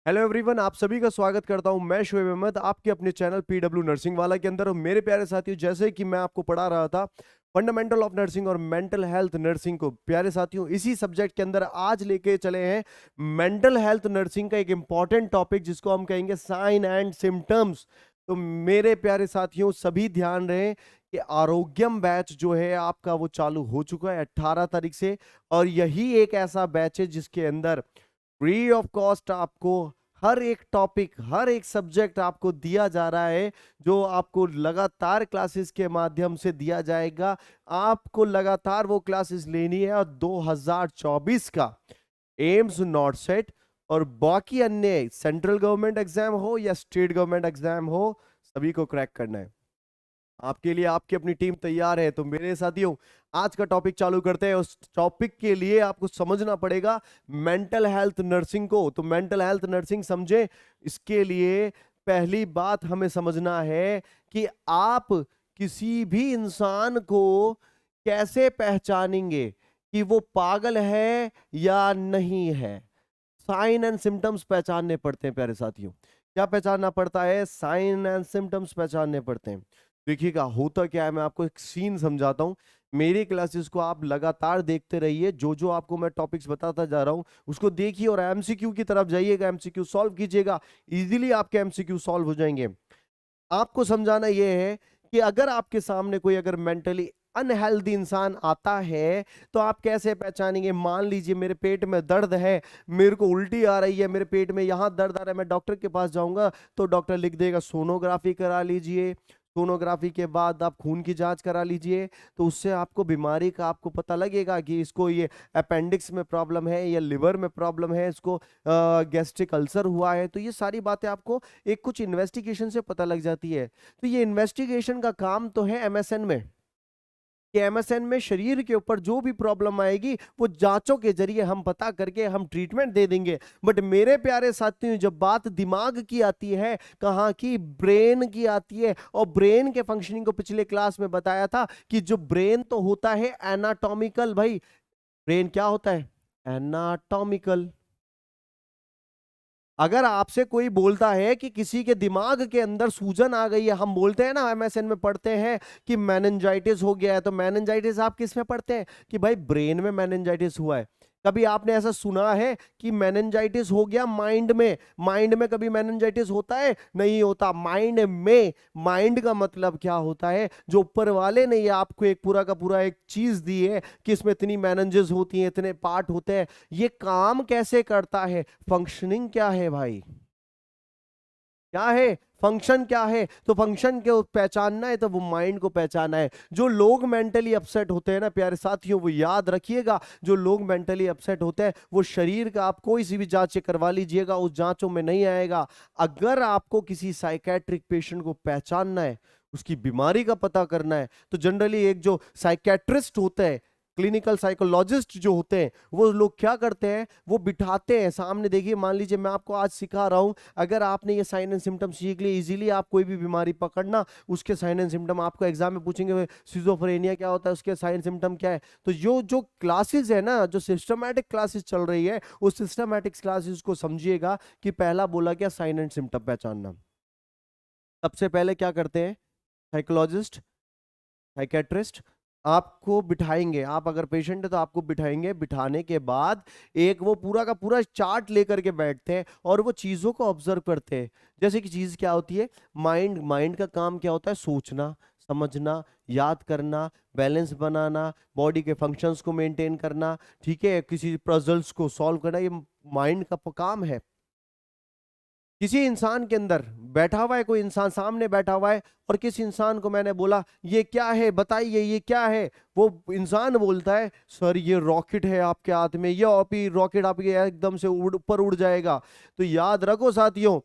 Hello everyone, आप सभी का स्वागत करता हूं। मैं शोएब अहमद आपके अपने चैनल पीडब्ल्यू नर्सिंग वाला के अंदर। और मेरे प्यारे साथियों, जैसे कि मैं आपको पढ़ा रहा था फंडामेंटल ऑफ नर्सिंग और मेंटल हेल्थ नर्सिंग को, प्यारे साथियों इसी सब्जेक्ट के अंदर आज लेके चले हैं मेंटल हेल्थ नर्सिंग का एक इंपॉर्टेंट टॉपिक जिसको हम कहेंगे साइन एंड सिम्टम्स। तो मेरे प्यारे साथियों सभी ध्यान रहे कि आरोग्यम बैच जो है आपका वो चालू हो चुका है 18 तारीख से। और यही एक ऐसा बैच है जिसके अंदर फ्री ऑफ कॉस्ट आपको हर एक टॉपिक, हर एक सब्जेक्ट आपको दिया जा रहा है, जो आपको लगातार क्लासेस के माध्यम से दिया जाएगा। आपको लगातार वो क्लासेस लेनी है और 2024 का एम्स नॉट सेट और बाकी अन्य सेंट्रल गवर्नमेंट एग्जाम हो या स्टेट गवर्नमेंट एग्जाम हो, सभी को क्रैक करना है। आपके लिए आपकी अपनी टीम तैयार है। तो मेरे साथियों, आज का टॉपिक चालू करते हैं। उस टॉपिक के लिए आपको समझना पड़ेगा मेंटल हेल्थ नर्सिंग को। तो मेंटल हेल्थ नर्सिंग समझे, इसके लिए पहली बात हमें समझना है कि आप किसी भी इंसान को कैसे पहचानेंगे कि वो पागल है या नहीं है। साइन एंड सिम्टम्स पहचानने पड़ते हैं प्यारे साथियों। क्या पहचानना पड़ता है? साइन एंड सिम्टम्स पहचानने पड़ते हैं। देखिएगा होता क्या है, मैं आपको एक सीन समझाता हूं। मेरी क्लासेस को आप लगातार देखते रहिए, जो जो आपको मैं टॉपिक्स बताता जा रहा हूं उसको देखिए और एमसीक्यू की तरफ जाइएगा, एमसीक्यू सॉल्व कीजिएगा। इजीली आपके एमसीक्यू सॉल्व हो जाएंगे। आपको समझाना यह है कि अगर आपके सामने कोई अगर मेंटली अनहेल्दी इंसान आता है तो आप कैसे पहचानेंगे? मान लीजिए मेरे पेट में दर्द है, मेरे को उल्टी आ रही है, मेरे पेट में यहां दर्द आ रहा है, मैं डॉक्टर के पास जाऊंगा तो डॉक्टर लिख देगा सोनोग्राफी करा लीजिए। सोनोग्राफी के बाद आप खून की जांच करा लीजिए, तो उससे आपको बीमारी का आपको पता लगेगा कि इसको ये अपेंडिक्स में प्रॉब्लम है या लिवर में प्रॉब्लम है, इसको गैस्ट्रिक अल्सर हुआ है। तो ये सारी बातें आपको एक कुछ इन्वेस्टिगेशन से पता लग जाती है। तो ये इन्वेस्टिगेशन का काम तो है एमएसएन में, कि एमएसएन में शरीर के ऊपर जो भी प्रॉब्लम आएगी वो जांचों के जरिए हम पता करके हम ट्रीटमेंट दे देंगे। बट मेरे प्यारे साथियों, जब बात दिमाग की आती है, कहाँ की? ब्रेन की आती है। और ब्रेन के फंक्शनिंग को पिछले क्लास में बताया था कि जो ब्रेन तो होता है एनाटॉमिकल। भाई, ब्रेन क्या होता है? एनाटॉमिकल। अगर आपसे कोई बोलता है कि किसी के दिमाग के अंदर सूजन आ गई है, हम बोलते हैं ना, एमएसएन में पढ़ते हैं कि मेनिंजाइटिस हो गया है, तो मेनिंजाइटिस आप किस में पढ़ते हैं? कि भाई ब्रेन में मेनिंजाइटिस हुआ है। कभी आपने ऐसा सुना है कि मेनिंजाइटिस हो गया माइंड में? माइंड में कभी मेनिंजाइटिस होता है? नहीं होता। माइंड में, माइंड का मतलब क्या होता है? जो ऊपर वाले ने ये आपको एक पूरा का पूरा एक चीज दी है कि इसमें इतनी मैनेजेस होती हैं, इतने पार्ट होते हैं, ये काम कैसे करता है, फंक्शनिंग क्या है भाई, क्या है फंक्शन, क्या है? तो फंक्शन को पहचानना है तो वो माइंड को पहचानना है। जो लोग मेंटली अपसेट होते हैं ना प्यारे साथियों, वो याद रखिएगा, जो लोग मेंटली अपसेट होते हैं वो शरीर का आप कोई सी भी जांच करवा लीजिएगा, उस जांचों में नहीं आएगा। अगर आपको किसी साइकेट्रिक पेशेंट को पहचानना है, उसकी बीमारी का पता करना है, तो जनरली एक जो साइकेट्रिस्ट होते हैं, क्लिनिकल साइकोलॉजिस्ट जो होते हैं, वो लोग क्या करते हैं, वो बिठाते हैं सामने। देखिए मान लीजिए मैं आपको आज सिखा रहा हूं, अगर आपने ये साइन एंड सिम्टम सीख लिए, इजीली आप कोई भी बीमारी पकड़ना, उसके साइन एंड सिम्टम आपको एग्जाम में पूछेंगे, सिजोफ्रेनिया क्या होता है, उसके साइन सिम्टम क्या है। तो जो जो क्लासेस है ना, जो सिस्टमैटिक क्लासेस चल रही है, उस सिस्टमैटिक क्लासेस को समझिएगा कि पहला बोला क्या, साइन एंड सिम्टम पहचानना। सबसे पहले क्या करते हैं साइकोलॉजिस्ट, साइकेट्रिस्ट? आपको बिठाएंगे, आप अगर पेशेंट है तो आपको बिठाएंगे, बिठाने के बाद एक वो पूरा का पूरा चार्ट लेकर के बैठते हैं और वो चीजों को ऑब्जर्व करते हैं। जैसे कि चीज क्या होती है, माइंड, माइंड का काम क्या होता है? सोचना, समझना, याद करना, बैलेंस बनाना, बॉडी के फंक्शंस को मेंटेन करना, ठीक है, किसी पजल्स को सॉल्व करना, ये माइंड का काम है। किसी इंसान के अंदर बैठा हुआ है, कोई इंसान सामने बैठा हुआ है, और किसी इंसान को मैंने बोला ये क्या है, बताइए ये क्या है, वो इंसान बोलता है सर ये रॉकेट है आपके हाथ में, ये ऑपी रॉकेट आपके एकदम से ऊपर उड़ जाएगा। तो याद रखो साथियों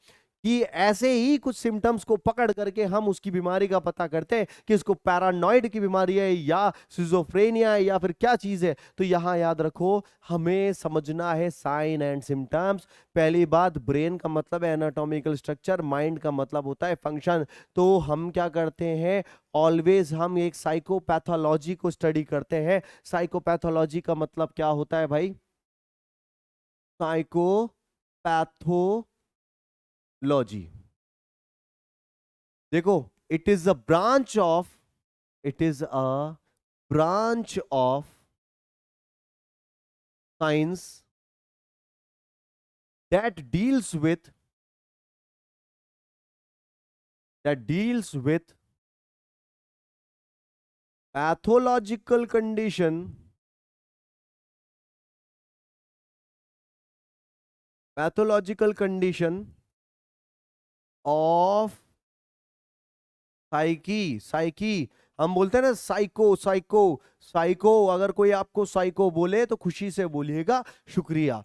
कि ऐसे ही कुछ सिम्टम्स को पकड़ करके हम उसकी बीमारी का पता करते हैं कि इसको पैरानॉइड की बीमारी है या सिजोफ्रेनिया है या फिर क्या चीज है। तो यहां याद रखो, हमें समझना है साइन एंड सिम्टम्स। पहली बात, ब्रेन का मतलब है एनाटॉमिकल स्ट्रक्चर, माइंड का मतलब होता है फंक्शन। तो हम क्या करते हैं, ऑलवेज हम एक साइकोपैथोलॉजी को स्टडी करते हैं। साइकोपैथोलॉजी का मतलब क्या होता है भाई? साइकोपैथोलॉजी देखो, it is a branch of, it is a branch of science that deals with that deals with pathological condition, pathological condition of psyche. हम बोलते हैं ना साइको साइको साइको, अगर कोई आपको साइको बोले तो खुशी से बोलिएगा शुक्रिया।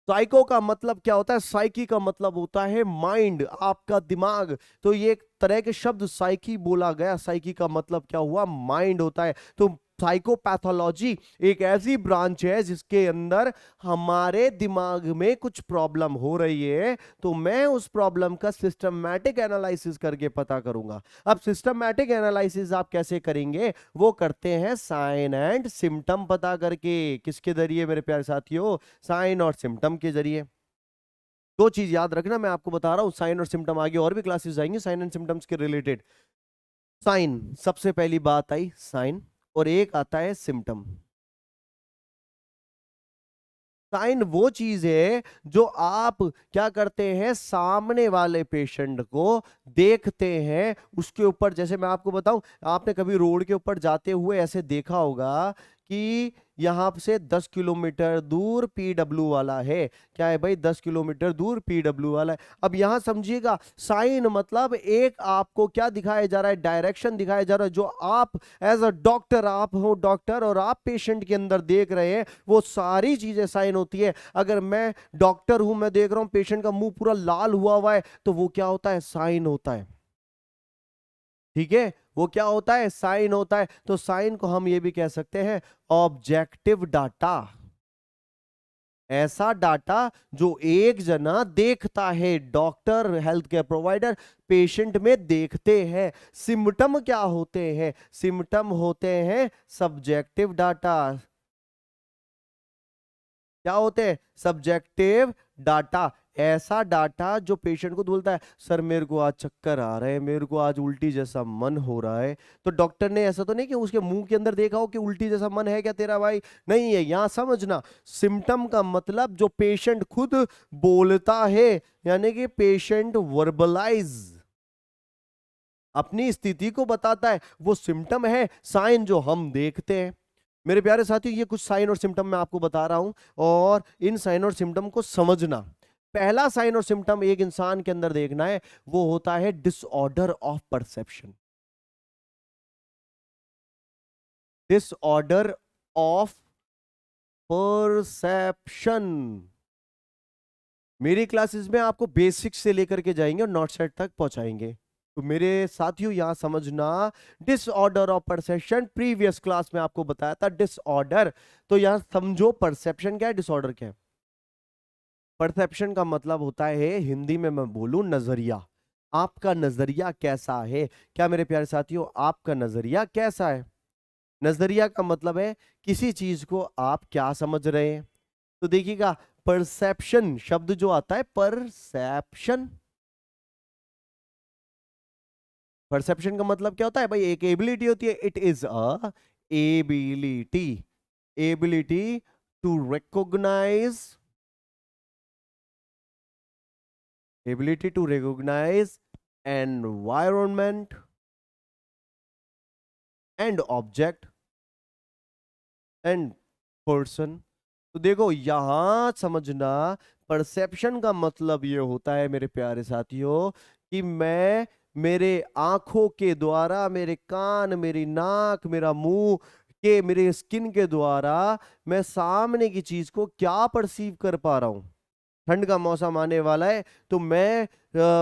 साइको का मतलब क्या होता है? साइकी का मतलब होता है माइंड, आपका दिमाग। तो ये एक तरह के शब्द साइकी बोला गया, साइकी का मतलब क्या हुआ? माइंड होता है। तो साइकोपैथोलॉजी एक ऐसी ब्रांच है जिसके अंदर हमारे दिमाग में कुछ प्रॉब्लम हो रही है, तो मैं उस प्रॉब्लम का सिस्टमैटिक एनालिसिस करके पता करूंगा। अब सिस्टमैटिक एनालिसिस आप कैसे करेंगे? वो करते हैं साइन एंड सिम्टम पता करके। किसके जरिए मेरे प्यारे साथियों? साइन और सिम्टम के जरिए। दो चीज याद रखना, मैं आपको बता रहा हूं, साइन और सिम्टम। आगे और भी क्लासेस आएंगे साइन एंड सिम्टम्स के रिलेटेड। साइन, सबसे पहली बात आई साइन, और एक आता है सिम्टम। साइन वो चीज है जो आप क्या करते हैं, सामने वाले पेशेंट को देखते हैं, उसके ऊपर। जैसे मैं आपको बताऊं, आपने कभी रोड के ऊपर जाते हुए ऐसे देखा होगा कि यहां से 10 किलोमीटर दूर पीडब्ल्यू वाला है। क्या है भाई? 10 किलोमीटर दूर पीडब्ल्यू वाला है। अब यहां समझिएगा, साइन मतलब एक आपको क्या दिखाया जा रहा है? डायरेक्शन दिखाया जा रहा है, जो आप एज अ डॉक्टर, आप हो डॉक्टर और आप पेशेंट के अंदर देख रहे हैं, वो सारी चीजें साइन होती है। अगर मैं डॉक्टर हूं, मैं देख रहा हूं पेशेंट का मुंह पूरा लाल हुआ हुआ है, तो वो क्या होता है? साइन होता है। ठीक है, वो क्या होता है? साइन होता है। तो साइन को हम ये भी कह सकते हैं ऑब्जेक्टिव डाटा। ऐसा डाटा जो एक जना देखता है, doctor, health care provider patient में देखते हैं। सिम्टम क्या होते हैं? सिम्टम होते हैं सब्जेक्टिव डाटा। क्या होते हैं? Subjective data. ऐसा डाटा जो पेशेंट को बोलता है, सर मेरे को आज चक्कर आ रहे हैं, मेरे को आज उल्टी जैसा मन हो रहा है। तो डॉक्टर ने ऐसा तो नहीं कि उसके मुंह के अंदर देखा हो कि उल्टी जैसा मन है क्या तेरा भाई? नहीं है। यहां समझना, सिम्टम का मतलब जो पेशेंट खुद बोलता है, यानी कि पेशेंट वर्बलाइज अपनी स्थिति को बताता है, वो सिम्टम है। साइन जो हम देखते हैं। मेरे प्यारे साथियों, ये कुछ साइन और सिम्टम मैं आपको बता रहा हूं, और इन साइन और सिम्टम को समझना। पहला साइन और सिम्टम एक इंसान के अंदर देखना है, वो होता है disorder of perception. Disorder of perception. मेरी क्लासेस में आपको बेसिक्स से लेकर के जाएंगे और नॉट सेट तक पहुंचाएंगे। तो मेरे साथियों यहां समझना, disorder of perception, previous class में आपको बताया था डिसऑर्डर। तो यहां समझो परसेप्शन क्या है, डिसऑर्डर क्या है। परसेप्शन का मतलब होता है, हिंदी में मैं बोलूं, नजरिया। आपका नजरिया कैसा है? क्या मेरे प्यारे साथियों, आपका नजरिया कैसा है? नजरिया का मतलब है किसी चीज को आप क्या समझ रहे हैं। तो देखिएगा, परसेप्शन शब्द जो आता है, परसेप्शन, परसेप्शन का मतलब क्या होता है भाई? एक एबिलिटी होती है। It is a ability, ability to recognise, ability to recognise environment and object and person. तो देखो यहां समझना, परसेप्शन का मतलब ये होता है मेरे प्यारे साथियों कि मैं मेरे आंखों के द्वारा, मेरे कान, मेरी नाक, मेरा मुंह के, मेरे स्किन के द्वारा मैं सामने की चीज को क्या परसीव कर पा रहा हूं। ठंड का मौसम आने वाला है, तो मैं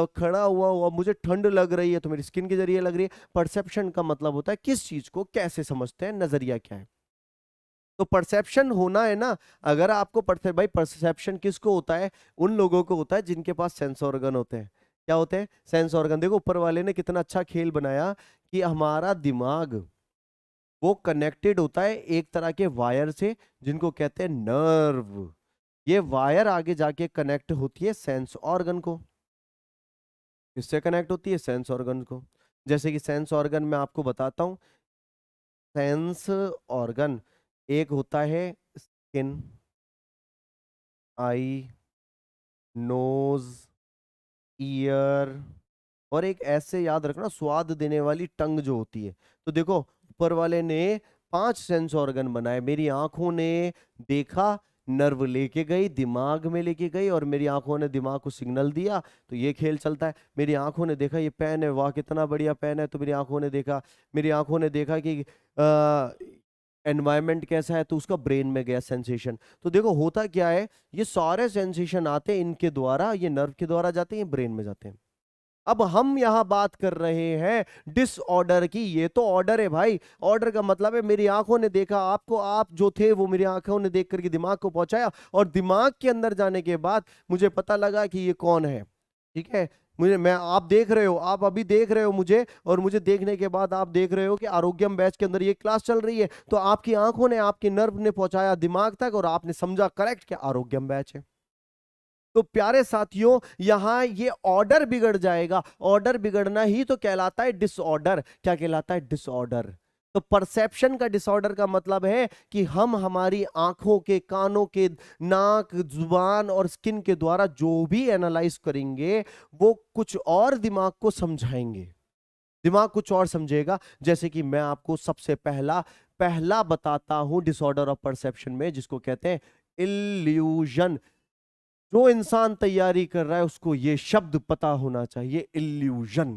खड़ा हुआ हुआ, मुझे ठंड लग रही है, तो मेरी स्किन के जरिए लग रही है। परसेप्शन का मतलब होता है किस चीज को कैसे समझते हैं, नजरिया क्या है। तो परसेप्शन होना है ना। अगर आपको भाई परसेप्शन किसको होता है? उन लोगों को होता है जिनके पास सेंस ऑर्गन होते हैं। क्या होते हैं? Sense organ. देखो ऊपर वाले ने कितना अच्छा खेल बनाया कि हमारा दिमाग वो कनेक्टेड होता है एक तरह के वायर से, जिनको कहते हैं नर्व। ये वायर आगे जाके कनेक्ट होती है सेंस ऑर्गन को। किससे कनेक्ट होती है? सेंस ऑर्गन को। जैसे कि सेंस ऑर्गन में आपको बताता हूँ। सेंस ऑर्गन एक होता है स्किन, आई, नोज, ईयर, और एक ऐसे याद रखना स्वाद देने वाली टंग जो होती है। तो देखो, ऊपर वाले ने 5 सेंस ऑर्गन बनाए। मेरी आंखों ने देखा, नर्व लेके गई, दिमाग में लेके गई, और मेरी आंखों ने दिमाग को सिग्नल दिया। तो ये खेल चलता है। मेरी आंखों ने देखा ये पेन है, वाह कितना बढ़िया पेन है, तो मेरी आंखों ने देखा। मेरी आंखों ने देखा कि एनवायरनमेंट कैसा है, तो उसका ब्रेन में गया सेंसेशन। तो देखो होता क्या है, ये सारे सेंसेशन आते हैं इनके द्वारा, ये नर्व के द्वारा जाते हैं, ब्रेन में जाते हैं। अब हम यहां बात कर रहे हैं डिसऑर्डर की। ये तो ऑर्डर है भाई। ऑर्डर का मतलब है मेरी आंखों ने देखा आपको, आप जो थे वो मेरी आंखों ने देख करके दिमाग को पहुंचाया, और दिमाग के अंदर जाने के बाद मुझे पता लगा कि ये कौन है। ठीक है, मुझे, मैं, आप देख रहे हो, आप अभी देख रहे हो मुझे, और मुझे देखने के बाद आप देख रहे हो कि आरोग्यम बैच के अंदर ये क्लास चल रही है। तो आपकी आंखों ने, आपके नर्व ने पहुंचाया दिमाग तक, और आपने समझा करेक्ट कि आरोग्यम बैच है। तो प्यारे साथियों, यहां ये ऑर्डर बिगड़ जाएगा। ऑर्डर बिगड़ना ही तो कहलाता है डिसऑर्डर। क्या कहलाता है? डिसऑर्डर। तो परसेप्शन का डिसऑर्डर का मतलब है कि हम हमारी आंखों के, कानों के, नाक, जुबान और स्किन के द्वारा जो भी एनालाइज करेंगे वो कुछ और दिमाग को समझाएंगे। दिमाग कुछ और समझेगा। जैसे कि मैं आपको सबसे पहला पहला बताता हूं डिसऑर्डर ऑफ परसेप्शन में, जिसको कहते हैं इल्यूजन। जो इंसान तैयारी कर रहा है उसको ये शब्द पता होना चाहिए, इल्यूजन।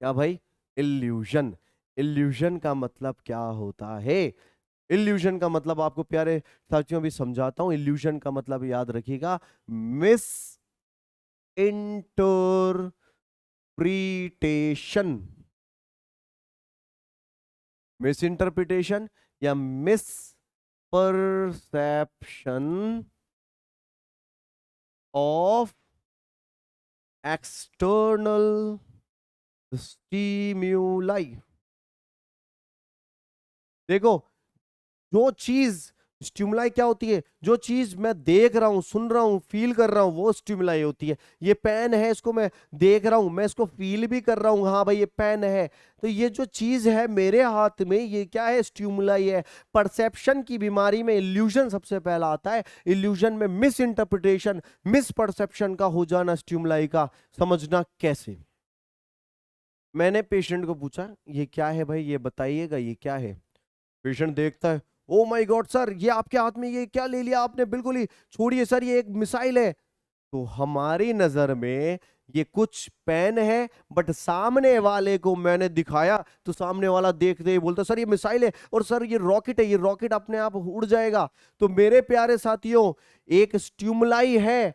क्या भाई? इल्यूजन। इल्यूजन का मतलब क्या होता है? इल्यूजन का मतलब आपको प्यारे साथियों भी समझाता हूं। इल्यूजन का मतलब याद रखिएगा, मिस इंटरप्रिटेशन। मिस इंटरप्रिटेशन या मिस परसेप्शन ऑफ एक्सटर्नल स्टीम्यूलाई। देखो, जो चीज, स्टिमुलाई क्या होती है? जो चीज मैं देख रहा हूं, सुन रहा हूं, फील कर रहा हूं, वो स्टिमुलाई होती है। ये पेन है, इसको मैं देख रहा हूं, मैं इसको फील भी कर रहा हूं, हाँ भाई ये पेन है। तो ये जो चीज है मेरे हाथ में, ये क्या है? स्टिमुलाई है। परसेप्शन की बीमारी में इल्यूजन सबसे पहला आता है। इल्यूजन में मिस इंटरप्रिटेशन, मिस परसेप्शन का हो जाना स्टिमुलाई का। समझना कैसे? मैंने पेशेंट को पूछा ये क्या है भाई, ये बताइएगा ये क्या है। पेशेंट देखता है, ओ माय गॉड सर, ये आपके हाथ में ये क्या ले लिया आपने? बिल्कुल ही छोड़िए सर, ये एक मिसाइल है। तो हमारी नजर में ये कुछ पेन है, बट सामने वाले को मैंने दिखाया तो सामने वाला देखते ही बोलता सर ये मिसाइल है, और सर ये रॉकेट है, ये रॉकेट अपने आप उड़ जाएगा। तो मेरे प्यारे साथियों, एक स्ट्यूमलाई है,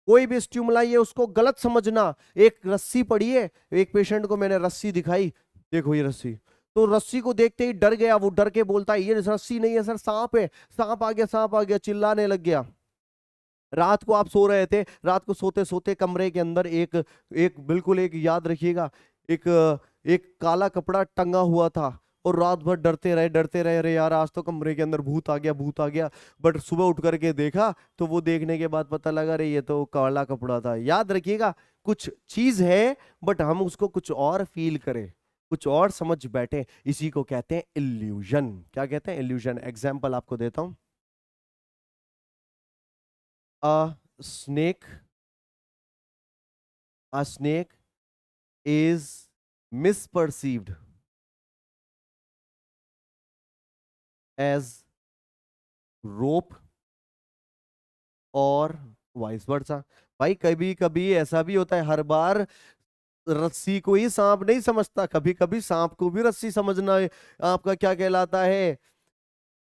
कोई भी स्ट्यूमलाई है उसको गलत समझना। एक रस्सी पड़ी है, एक पेशेंट को मैंने रस्सी दिखाई, देखो ये रस्सी। तो रस्सी को देखते ही डर गया, वो डर के बोलता है ये रस्सी नहीं है सर, सांप है, सांप आ गया, सांप आ गया, चिल्लाने लग गया। रात को आप सो रहे थे, रात को सोते सोते कमरे के अंदर एक एक बिल्कुल एक याद रखिएगा, एक एक काला कपड़ा टंगा हुआ था, और रात भर डरते रहे, अरे यार आज तो कमरे के अंदर भूत आ गया, भूत आ गया। बट सुबह उठ करके देखा तो वो देखने के बाद पता लगा अरे ये तो काला कपड़ा था। याद रखिएगा, कुछ चीज है बट हम उसको कुछ और फील करें, कुछ और समझ बैठे, इसी को कहते हैं इल्यूजन। क्या कहते हैं? इल्यूजन। एग्जाम्पल आपको देता हूं। A snake, a snake is misperceived as rope और वाइस वर्सा। भाई कभी कभी ऐसा भी होता है, हर बार रस्सी को ही सांप नहीं समझता, कभी कभी सांप को भी रस्सी समझना आपका क्या कहलाता है?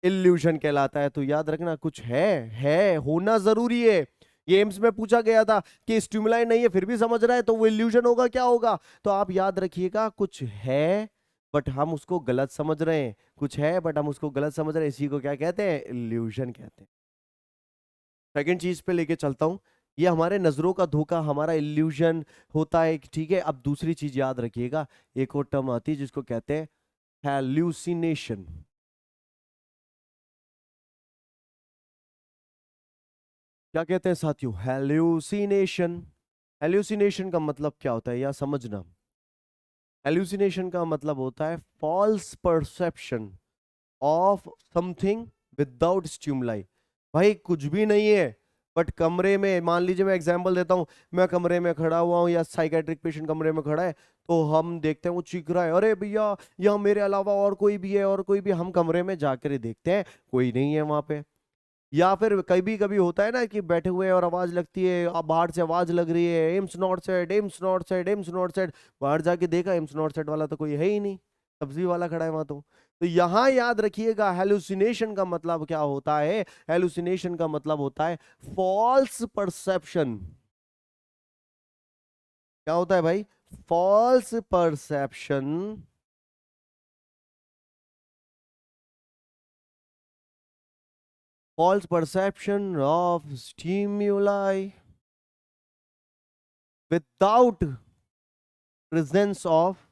इल्यूशन कहलाता है। तो याद रखना, कुछ है होना जरूरी है। ये एम्स में पूछा गया था कि स्टिमुलाई नहीं है फिर भी समझ रहा है, तो वो इल्यूशन होगा, क्या होगा? तो आप याद रखिएगा, कुछ है बट हम उसको गलत समझ रहे हैं, कुछ है बट हम उसको गलत समझ रहे हैं, इसी को क्या कहते हैं? इल्यूशन कहते हैं। सेकंड चीज पे लेके चलता हूं, ये हमारे नजरों का धोखा हमारा इल्यूशन होता है, ठीक है। अब दूसरी चीज याद रखिएगा, एक और टर्म आती है जिसको कहते हैं हैल्यूसिनेशन। क्या कहते हैं साथियों? हैल्यूसिनेशन। हेल्यूसिनेशन का मतलब क्या होता है या समझना। हेल्यूसिनेशन का मतलब होता है false perception of something without stimuli. भाई कुछ भी नहीं है, बट कमरे में, मान लीजिए मैं एग्जांपल देता हूँ, मैं कमरे में खड़ा हुआ हूँ या साइकेट्रिक पेशेंट कमरे में खड़ा है, तो हम देखते हैं वो चीख रहा है, अरे भैया यहाँ मेरे अलावा और कोई भी है, और कोई भी। हम कमरे में जाकर ही देखते हैं कोई नहीं है वहां पे। या फिर कभी कभी होता है ना कि बैठे हुए हैं और आवाज लगती है, बाहर से आवाज लग रही है, AIIMS not said, AIIMS not said, AIIMS not said. बाहर जाके देखा एम्स नॉट सेड वाला तो कोई है ही नहीं, सब्जी वाला खड़ा है वहां। तो यहां याद रखिएगा हेलुसिनेशन का मतलब क्या होता है। हेलुसिनेशन का मतलब होता है फॉल्स परसेप्शन। क्या होता है भाई? False perception, false perception of stimuli without presence of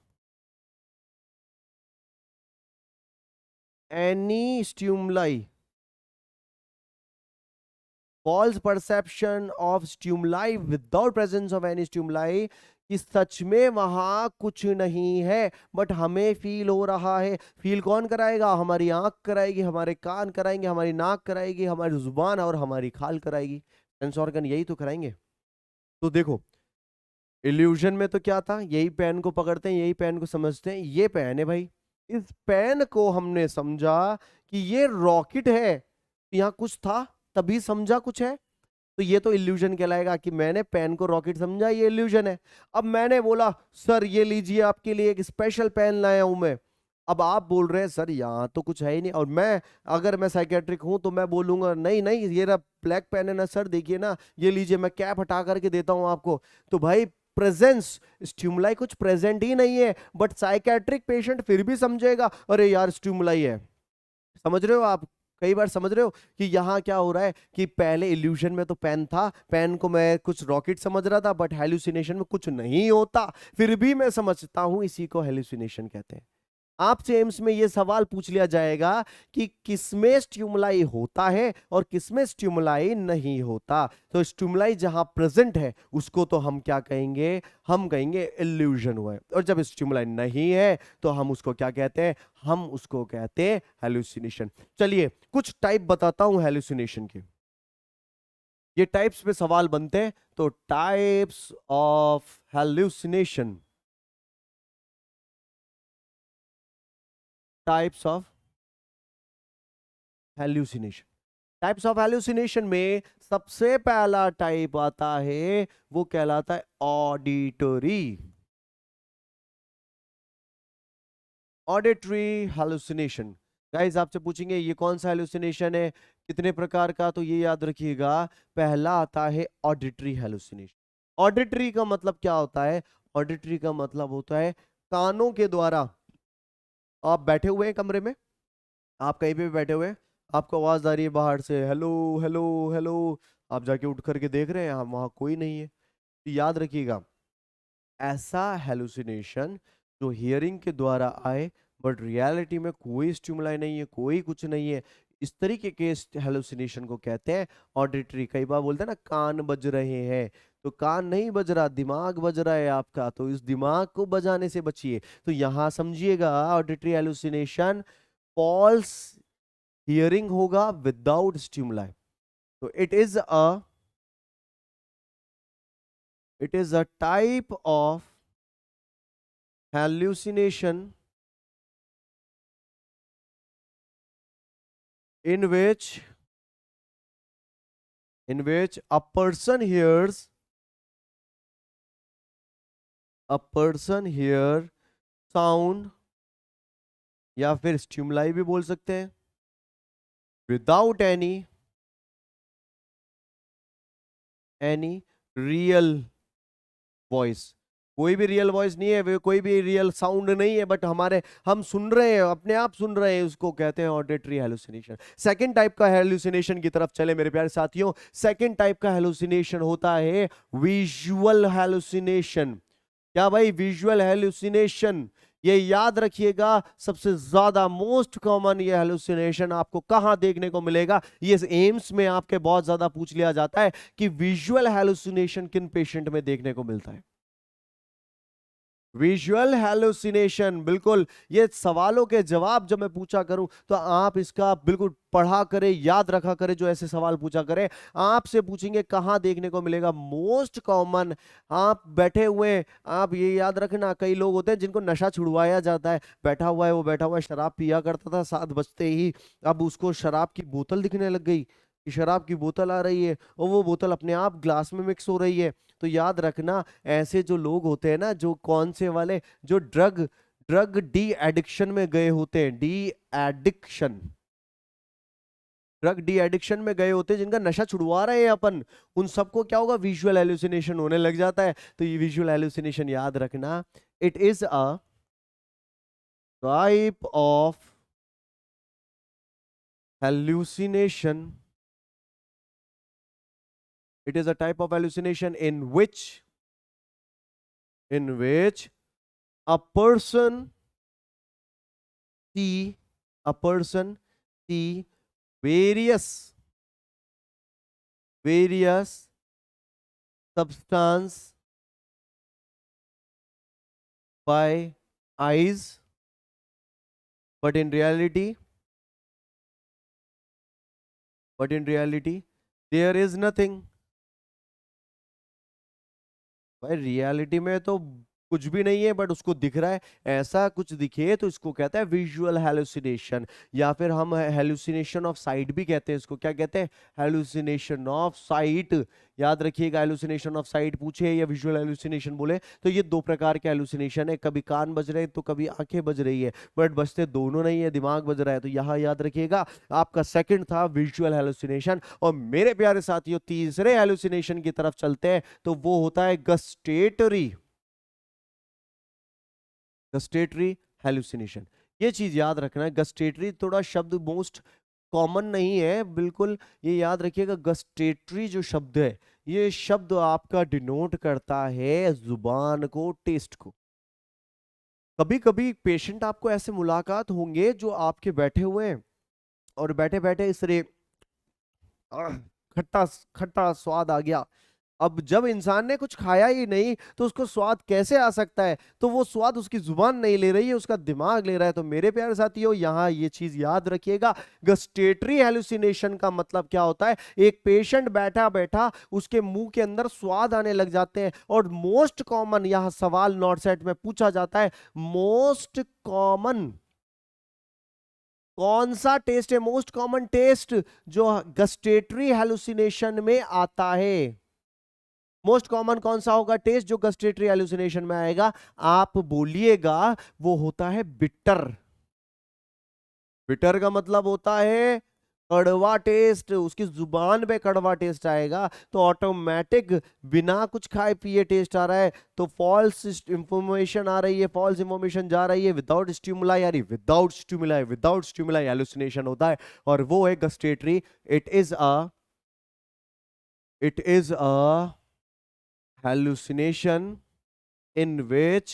any stimuli. False perception of stimuli without presence of any stimuli, कि सच में वहां कुछ नहीं है बट हमें फील हो रहा है। फील कौन कराएगा? हमारी आंख कराएगी, हमारे कान कराएंगे, हमारी नाक कराएगी, हमारी जुबान और हमारी खाल कराएगी। सेंस ऑर्गन यही तो कराएंगे। तो देखो, इल्यूजन में तो क्या था, यही पेन को पकड़ते हैं, यही पेन को समझते हैं, ये पेन है भाई। इस पेन को हमने समझा कि ये रॉकेट है, यहाँ कुछ था तभी समझा कुछ है, तो ये तो इल्यूजन कहलाएगा कि मैंने पेन को रॉकेट समझा, ये इल्यूजन है। अब मैंने बोला सर ये लीजिए आपके लिए एक स्पेशल पेन लाया हूं मैं। अब आप बोल रहे हैं सर यहाँ तो कुछ है ही नहीं, और मैं अगर मैं साइकेट्रिक हूं तो मैं बोलूंगा नहीं नहीं ये रहा ब्लैक पेन है ना सर, देखिए ना, ये लीजिए, मैं कैप हटा करके देता हूं आपको। तो भाई प्रेजेंस, स्टिमुलाई कुछ प्रेजेंट ही नहीं है, बट साइकेट्रिक पेशेंट फिर भी समझेगा अरे यार स्टिमुलाई है। समझ रहे हो आप? कई बार समझ रहे हो कि यहाँ क्या हो रहा है कि पहले इल्यूजन में तो पेन था, पेन को मैं कुछ रॉकेट समझ रहा था, बट हेलुसिनेशन में कुछ नहीं होता, फिर भी मैं समझता हूं, इसी को हेलुसिनेशन कहते हैं। आपसे एम्स में यह सवाल पूछ लिया जाएगा कि किसमें स्टिमुलाई होता है और किसमें स्टिमुलाई नहीं होता, तो स्टिमुलाई जहां प्रेजेंट है उसको तो हम क्या कहेंगे? हम कहेंगे इल्यूजन हुआ है। और जब स्टिमुलाई नहीं है तो हम उसको क्या कहते हैं? हम उसको कहते हैं हेलुसिनेशन। चलिए कुछ टाइप बताता हूं हेलुसिनेशन के। ये टाइप्स पे सवाल बनते हैं, तो types of hallucination, types of hallucination. Types of hallucination में सबसे पहला टाइप आता है, वो कहलाता है ऑडिटरी। Auditory hallucination. गाइस आपसे पूछेंगे ये कौन सा हेल्यूसिनेशन है, कितने प्रकार का, तो ये याद रखिएगा, पहला आता है ऑडिटरी हेल्यूसिनेशन। ऑडिटरी का मतलब क्या होता है? ऑडिटरी का मतलब होता है कानों के द्वारा, आप बैठे हुए हैं कमरे में, आप कहीं पे भी बैठे हुए हैं, आपको आवाज आ रही है बाहर से, हेलो हेलो हेलो, आप जाके उठ करके देख रहे हैं वहां कोई नहीं है। तो याद रखिएगा, ऐसा हेलुसिनेशन जो हियरिंग के द्वारा आए बट रियलिटी में कोई स्टिमुलाई नहीं है, कोई कुछ नहीं है, इस तरीके के हेलुसिनेशन को कहते हैं ऑडिटरी। कई बार बोलते हैं ना कान बज रहे हैं, तो कान नहीं बज रहा, दिमाग बज रहा है आपका, तो इस दिमाग को बजाने से बचिए। तो यहां समझिएगा ऑडिटरी हेलुसिनेशन फॉल्स हियरिंग होगा विदाउट स्टिमुलाई। तो it is a type of hallucination in which a person hear sound, या फिर स्टिमुलाई भी बोल सकते हैं, विदाउट एनी रियल वॉइस। कोई भी रियल वॉइस नहीं है, कोई भी रियल साउंड नहीं है, बट हम सुन रहे हैं, अपने आप सुन रहे हैं, उसको कहते हैं ऑडिटरी हेलुसिनेशन। सेकंड टाइप का हेलुसिनेशन की तरफ चले मेरे प्यारे साथियों। सेकंड टाइप का हेलुसिनेशन होता है विजुअल हेलुसिनेशन। क्या भाई? विजुअल हेलुसिनेशन, ये याद रखिएगा, सबसे ज्यादा मोस्ट कॉमन ये हेलुसिनेशन आपको कहां देखने को मिलेगा। ये एम्स में आपके बहुत ज्यादा पूछ लिया जाता है कि विजुअल हेलुसिनेशन किन पेशेंट में देखने को मिलता है। विजुअल हेलुसिनेशन, बिल्कुल ये सवालों के जवाब जब मैं पूछा करूं तो आप इसका बिल्कुल पढ़ा करें, याद रखा करें। जो ऐसे सवाल पूछा करें, आपसे पूछेंगे कहां देखने को मिलेगा मोस्ट कॉमन। आप बैठे हुए, आप ये याद रखना, कई लोग होते हैं जिनको नशा छुड़वाया जाता है। बैठा हुआ है, वो बैठा हुआ है, शराब पिया करता था, 7 बजते ही अब उसको शराब की बोतल दिखने लग गई कि शराब की बोतल आ रही है और वो बोतल अपने आप ग्लास में मिक्स हो रही है। तो याद रखना, ऐसे जो लोग होते हैं ना, जो कौन से वाले, जो ड्रग ड्रग डी एडिक्शन में गए होते हैं, de addiction, drug de addiction में गए होते हैं, जिनका नशा छुड़वा रहे हैं अपन, उन सबको क्या होगा, विजुअल हेलुसिनेशन होने लग जाता है। तो ये विजुअल हेलुसिनेशन याद रखना, it is a type of hallucination, it is a type of hallucination in which a person see a person see various substance by eyes, but in reality there is nothing. भाई reality में तो कुछ भी नहीं है, but उसको दिख रहा है। ऐसा कुछ दिखे तो इसको कहते हैं विजुअल हेलुसिनेशन, या फिर हम हेलुसिनेशन ऑफ साइट भी कहते हैं। इसको क्या कहते हैं, हेलुसिनेशन ऑफ साइट। याद रखिएगा, हेलुसिनेशन ऑफ साइट पूछे या विजुअल हेलुसिनेशन बोले तो ये दो प्रकार के हेलुसिनेशन है। कभी कान बज रहे हैं तो कभी आंखें बज रही है, बट बजते दोनों नहीं है, दिमाग बज रहा है। तो यहाँ याद रखिएगा, आपका सेकंड था विजुअल हेलुसिनेशन। और मेरे प्यारे साथियों, तीसरे हेलुसिनेशन की तरफ चलते हैं, तो वो होता है गस्टेटरी। गस्टेटरी हेलुसिनेशन, ये चीज याद रखना है। गस्टेटरी थोड़ा शब्द मोस्ट कॉमन नहीं है बिल्कुल, ये याद रखिएगा। गस्टेटरी जो शब्द है, ये शब्द आपका डिनोट करता है जुबान को, टेस्ट को। कभी कभी पेशेंट आपको ऐसे मुलाकात होंगे जो आपके बैठे हुए हैं और बैठे बैठे इस तरह खट्टा खट्टा स्वाद आ गया। अब जब इंसान ने कुछ खाया ही नहीं तो उसको स्वाद कैसे आ सकता है, तो वो स्वाद उसकी जुबान नहीं ले रही है, उसका दिमाग ले रहा है। तो मेरे प्यारे साथियों, यहाँ ये चीज याद रखिएगा, गस्टेटरी हेलुसिनेशन का मतलब क्या होता है, एक पेशेंट बैठा बैठा उसके मुंह के अंदर स्वाद आने लग जाते हैं। और मोस्ट कॉमन यहाँ सवाल नॉट सेट में पूछा जाता है, मोस्ट कॉमन कौन सा टेस्ट है, मोस्ट कॉमन टेस्ट जो गस्टेटरी हेलुसिनेशन में आता है। मोस्ट कॉमन कौन सा होगा टेस्ट जो गस्टेटरी हेलुसिनेशन में आएगा, आप बोलिएगा, वो होता है बिटर। बिटर का मतलब होता है कड़वा टेस्ट, उसकी जुबान पे कड़वा टेस्ट आएगा। तो ऑटोमेटिक बिना कुछ खाए पिए टेस्ट आ रहा है, तो फॉल्स इंफॉर्मेशन आ रही है, फॉल्स इंफॉर्मेशन जा रही है, विदाउट स्टिमुलाई आ रही, विदाउट स्टिमुलाई हेलुसिनेशन होता है, और वो है gustatory. It is a hallucination in which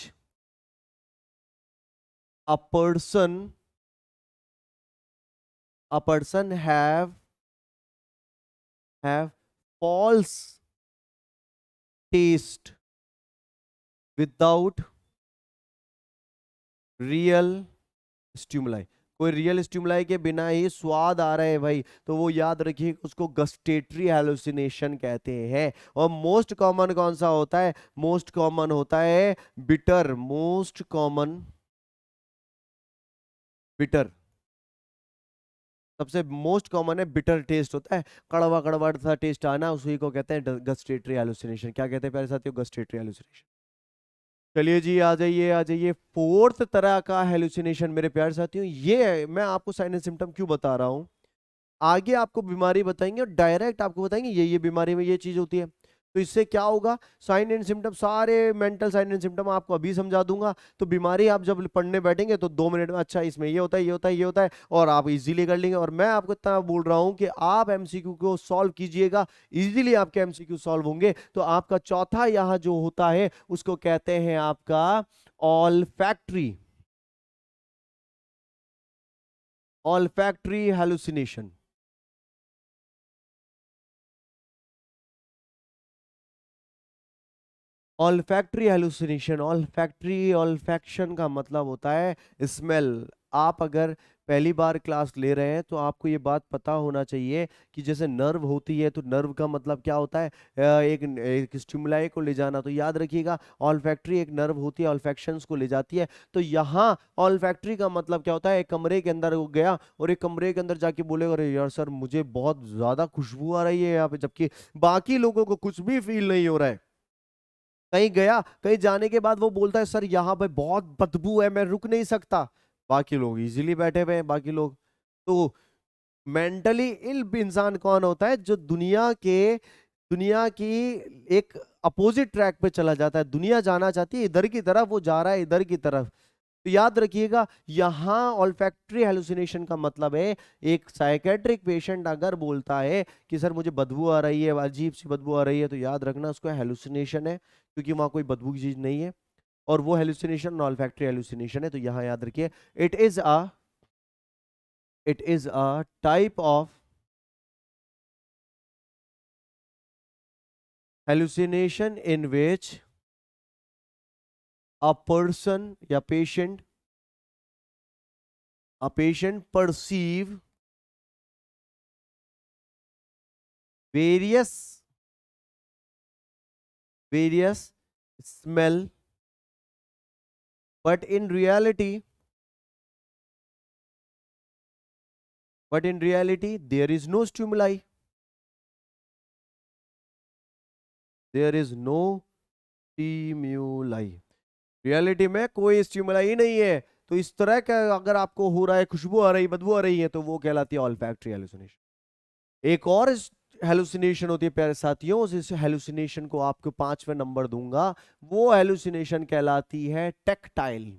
a person have false taste without real stimuli। कोई रियल स्टिमुलाई के बिना ही स्वाद आ रहा है भाई, तो वो याद रखिए, उसको गस्टेटरी हेलुसिनेशन कहते हैं। और मोस्ट कॉमन कौन सा होता है, मोस्ट कॉमन होता है बिटर। मोस्ट कॉमन बिटर, सबसे मोस्ट कॉमन है बिटर टेस्ट होता है, कड़वा कड़वा सा टेस्ट आना, उसी को कहते हैं गस्टेटरी हेलुसिनेशन। क्या कहते हैं प्यारे साथियों, गस्टेटरी हेलुसिनेशन। चलिए जी, आ जाइए आ जाइए, फोर्थ तरह का हेलुसिनेशन मेरे प्यारे साथियों। ये मैं आपको साइन एंड सिम्टम क्यों बता रहा हूं, आगे आपको बीमारी बताएंगे और डायरेक्ट आपको बताएंगे ये बीमारी में ये चीज होती है। तो इससे क्या होगा, साइन एंड सिम्टम, सारे मेंटल साइन एंड सिम्टम आपको अभी समझा दूंगा। तो बीमारी आप जब पढ़ने बैठेंगे तो 2 मिनट में, अच्छा इसमें ये होता है, ये होता है, ये होता है, और आप इजीली कर लेंगे। और मैं आपको इतना बोल रहा हूं कि आप एमसीक्यू को सॉल्व कीजिएगा, इजीली आपके एमसीक्यू सॉल्व होंगे। तो आपका चौथा यहाँ जो होता है उसको कहते हैं आपका all factory. olfactory hallucination. Olfactory hallucination, olfaction का मतलब होता है स्मेल। आप अगर पहली बार क्लास ले रहे हैं तो आपको ये बात पता होना चाहिए कि जैसे नर्व होती है तो नर्व का मतलब क्या होता है, एक स्टिमुलाई को ले जाना। तो याद रखिएगा ऑल्फैक्ट्री एक नर्व होती है, ऑल्फैक्शंस को ले जाती है। तो यहाँ ऑल्फैक्ट्री का मतलब क्या होता है, एक कमरे के अंदर वो गया और एक कमरे के अंदर जाके बोलेगा अरे यार सर मुझे बहुत ज्यादा खुशबू आ रही है यहाँ पे, जबकि बाकी लोगों को कुछ भी फील नहीं हो रहा है। कहीं गया, कहीं जाने के बाद वो बोलता है सर यहाँ पे बहुत बदबू है, मैं रुक नहीं सकता। बाकी लोग इजीली बैठे हुए हैं, बाकी लोग। तो मेंटली इल इंसान कौन होता है, जो दुनिया की एक अपोजिट ट्रैक पे चला जाता है। दुनिया जाना चाहती है इधर की तरफ, वो जा रहा है इधर की तरफ। तो याद रखिएगा यहां ऑल्फैक्टरी हेलुसिनेशन का मतलब है, एक साइकेट्रिक पेशेंट अगर बोलता है कि सर मुझे बदबू आ रही है, अजीब सी बदबू आ रही है, तो याद रखना उसको हेलुसिनेशन है, क्योंकि वहां कोई बदबू की चीज नहीं है। और वो हेलुसिनेशन ऑल्फैक्टरी हेलुसिनेशन है। तो यहां याद रखिए it is a it is a type of hallucination in which a person या patient perceive various various smell, but in reality there is no stimuli, there is no stimuli। Reality में कोई stimuli ही नहीं है। तो इस तरह का अगर आपको हो रहा है, खुशबू आ रही, बदबू आ रही है, तो वो कहलाती है ऑल्फैक्टरी हेलुसिनेशन। एक और हेलुसिनेशन होती है प्यारे साथियों, उस हेलुसिनेशन को आपको 5वें नंबर दूंगा। वो हेलुसिनेशन कहलाती है टेक्टाइल।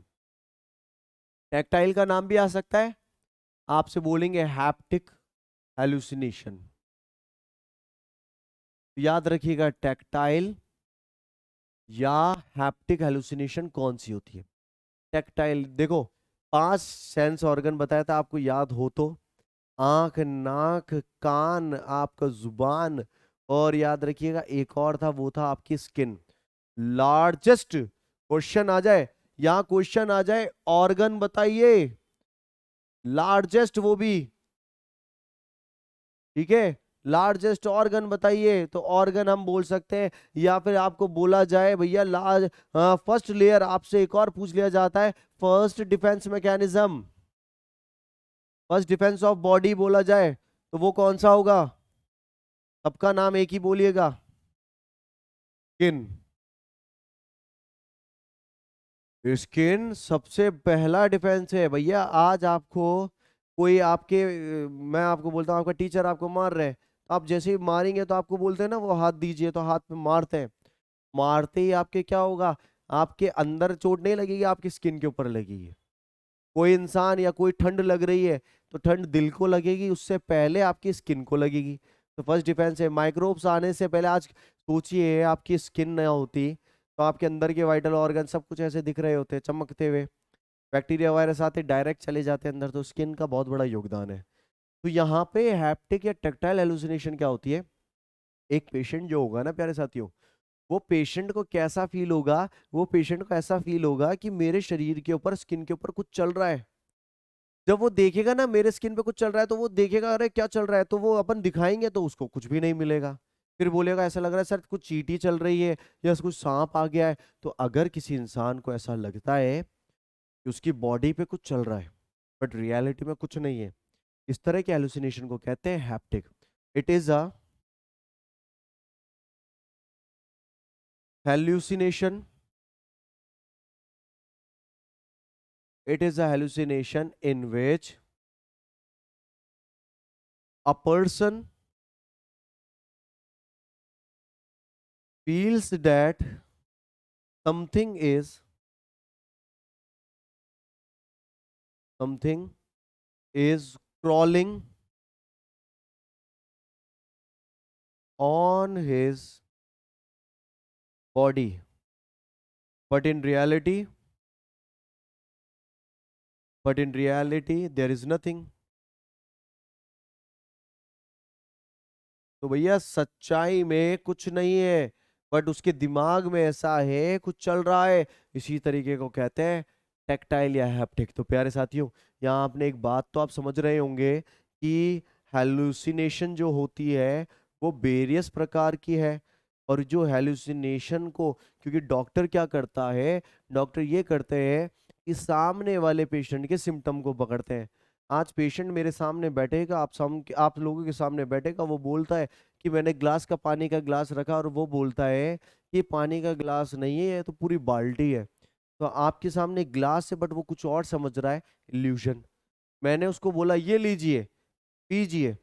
टेक्टाइल का नाम भी आ सकता है, आपसे बोलेंगे हैप्टिक हेलुसिनेशन। याद रखिएगा टेक्टाइल या हैप्टिक हेलुसिनेशन कौन सी होती है। टेक्टाइल देखो, 5 सेंस ऑर्गन बताया था आपको, याद हो तो आंख, नाक, कान, आपका जुबान, और याद रखिएगा एक और था, वो था आपकी स्किन। लार्जेस्ट क्वेश्चन आ जाए, यहां क्वेश्चन आ जाए ऑर्गन बताइए, लार्जेस्ट वो भी, ठीक है, लार्जेस्ट ऑर्गन बताइए। तो ऑर्गन हम बोल सकते हैं, या फिर आपको बोला जाए भैया लार्ज फर्स्ट लेयर, आपसे एक और पूछ लिया जाता है first defence mechanism, first defence of body बोला जाए तो वो कौन सा होगा? सबका नाम एक ही बोलिएगा। स्किन। स्किन सबसे पहला डिफेंस है भैया। आज आपको कोई आपके मैं आपको बोलता हूँ आपका टीचर आपको मार रहे हैं, तो आप जैसे ही मारेंगे तो आपको बोलते हैं ना वो हाथ दीजिए, तो हाथ पे मारते हैं। मारते ही आपके क्या होगा, आपके अंदर चोट नहीं लगेगी, आपकी स्किन के ऊपर लगेगी। कोई इंसान या कोई ठंड लग रही है तो ठंड दिल को लगेगी, उससे पहले आपकी स्किन को लगेगी। तो फर्स्ट डिफेंस है। माइक्रोब्स आने से पहले, आज सोचिए आपकी स्किन ना होती तो आपके अंदर के वाइटल ऑर्गन सब कुछ ऐसे दिख रहे होते चमकते हुए। बैक्टीरिया वायरस आते डायरेक्ट चले जाते अंदर, तो स्किन का बहुत बड़ा योगदान है। तो यहाँ पे हैप्टिक या टेक्टाइल एलुसिनेशन क्या होती है, एक पेशेंट जो होगा ना प्यारे साथियों, वो पेशेंट को कैसा फील होगा, वो पेशेंट को ऐसा फील होगा कि मेरे शरीर के ऊपर, स्किन के ऊपर कुछ चल रहा है। जब वो देखेगा ना मेरे स्किन पे कुछ चल रहा है, तो वो देखेगा अरे क्या चल रहा है, तो वो अपन दिखाएंगे तो उसको कुछ भी नहीं मिलेगा। फिर बोलेगा ऐसा लग रहा है सर कुछ चींटी चल रही है या कुछ सांप आ गया है। तो अगर किसी इंसान को ऐसा लगता है कि उसकी बॉडी पे कुछ चल रहा है बट रियलिटी में कुछ नहीं है, इस तरह के हेलुसिनेशन को कहते हैं haptic. It is a hallucination, it is a hallucination in which a person feels that something is something is crawling on his body, but in reality there is nothing. तो भैया सच्चाई में कुछ नहीं है, बट उसके दिमाग में ऐसा है, कुछ चल रहा है। इसी तरीके को कहते हैं टेक्टाइल या हैप्टिक। तो प्यारे साथियों, यहाँ आपने एक बात तो आप समझ रहे होंगे कि हेलुसिनेशन जो होती है वो वेरियस प्रकार की है। और जो हेलुसिनेशन को, क्योंकि डॉक्टर क्या करता है, डॉक्टर ये करते हैं कि सामने वाले पेशेंट के सिम्टम को पकड़ते हैं। आज पेशेंट मेरे सामने बैठेगा, आप लोगों के सामने बैठेगा, वो बोलता है कि मैंने ग्लास का पानी का ग्लास रखा, और वो बोलता है कि पानी का ग्लास नहीं है, तो पूरी बाल्टी है। तो आपके सामने ग्लास है, बट वो कुछ और समझ रहा है, इल्यूजन। मैंने उसको बोला ये लीजिए पीजिए,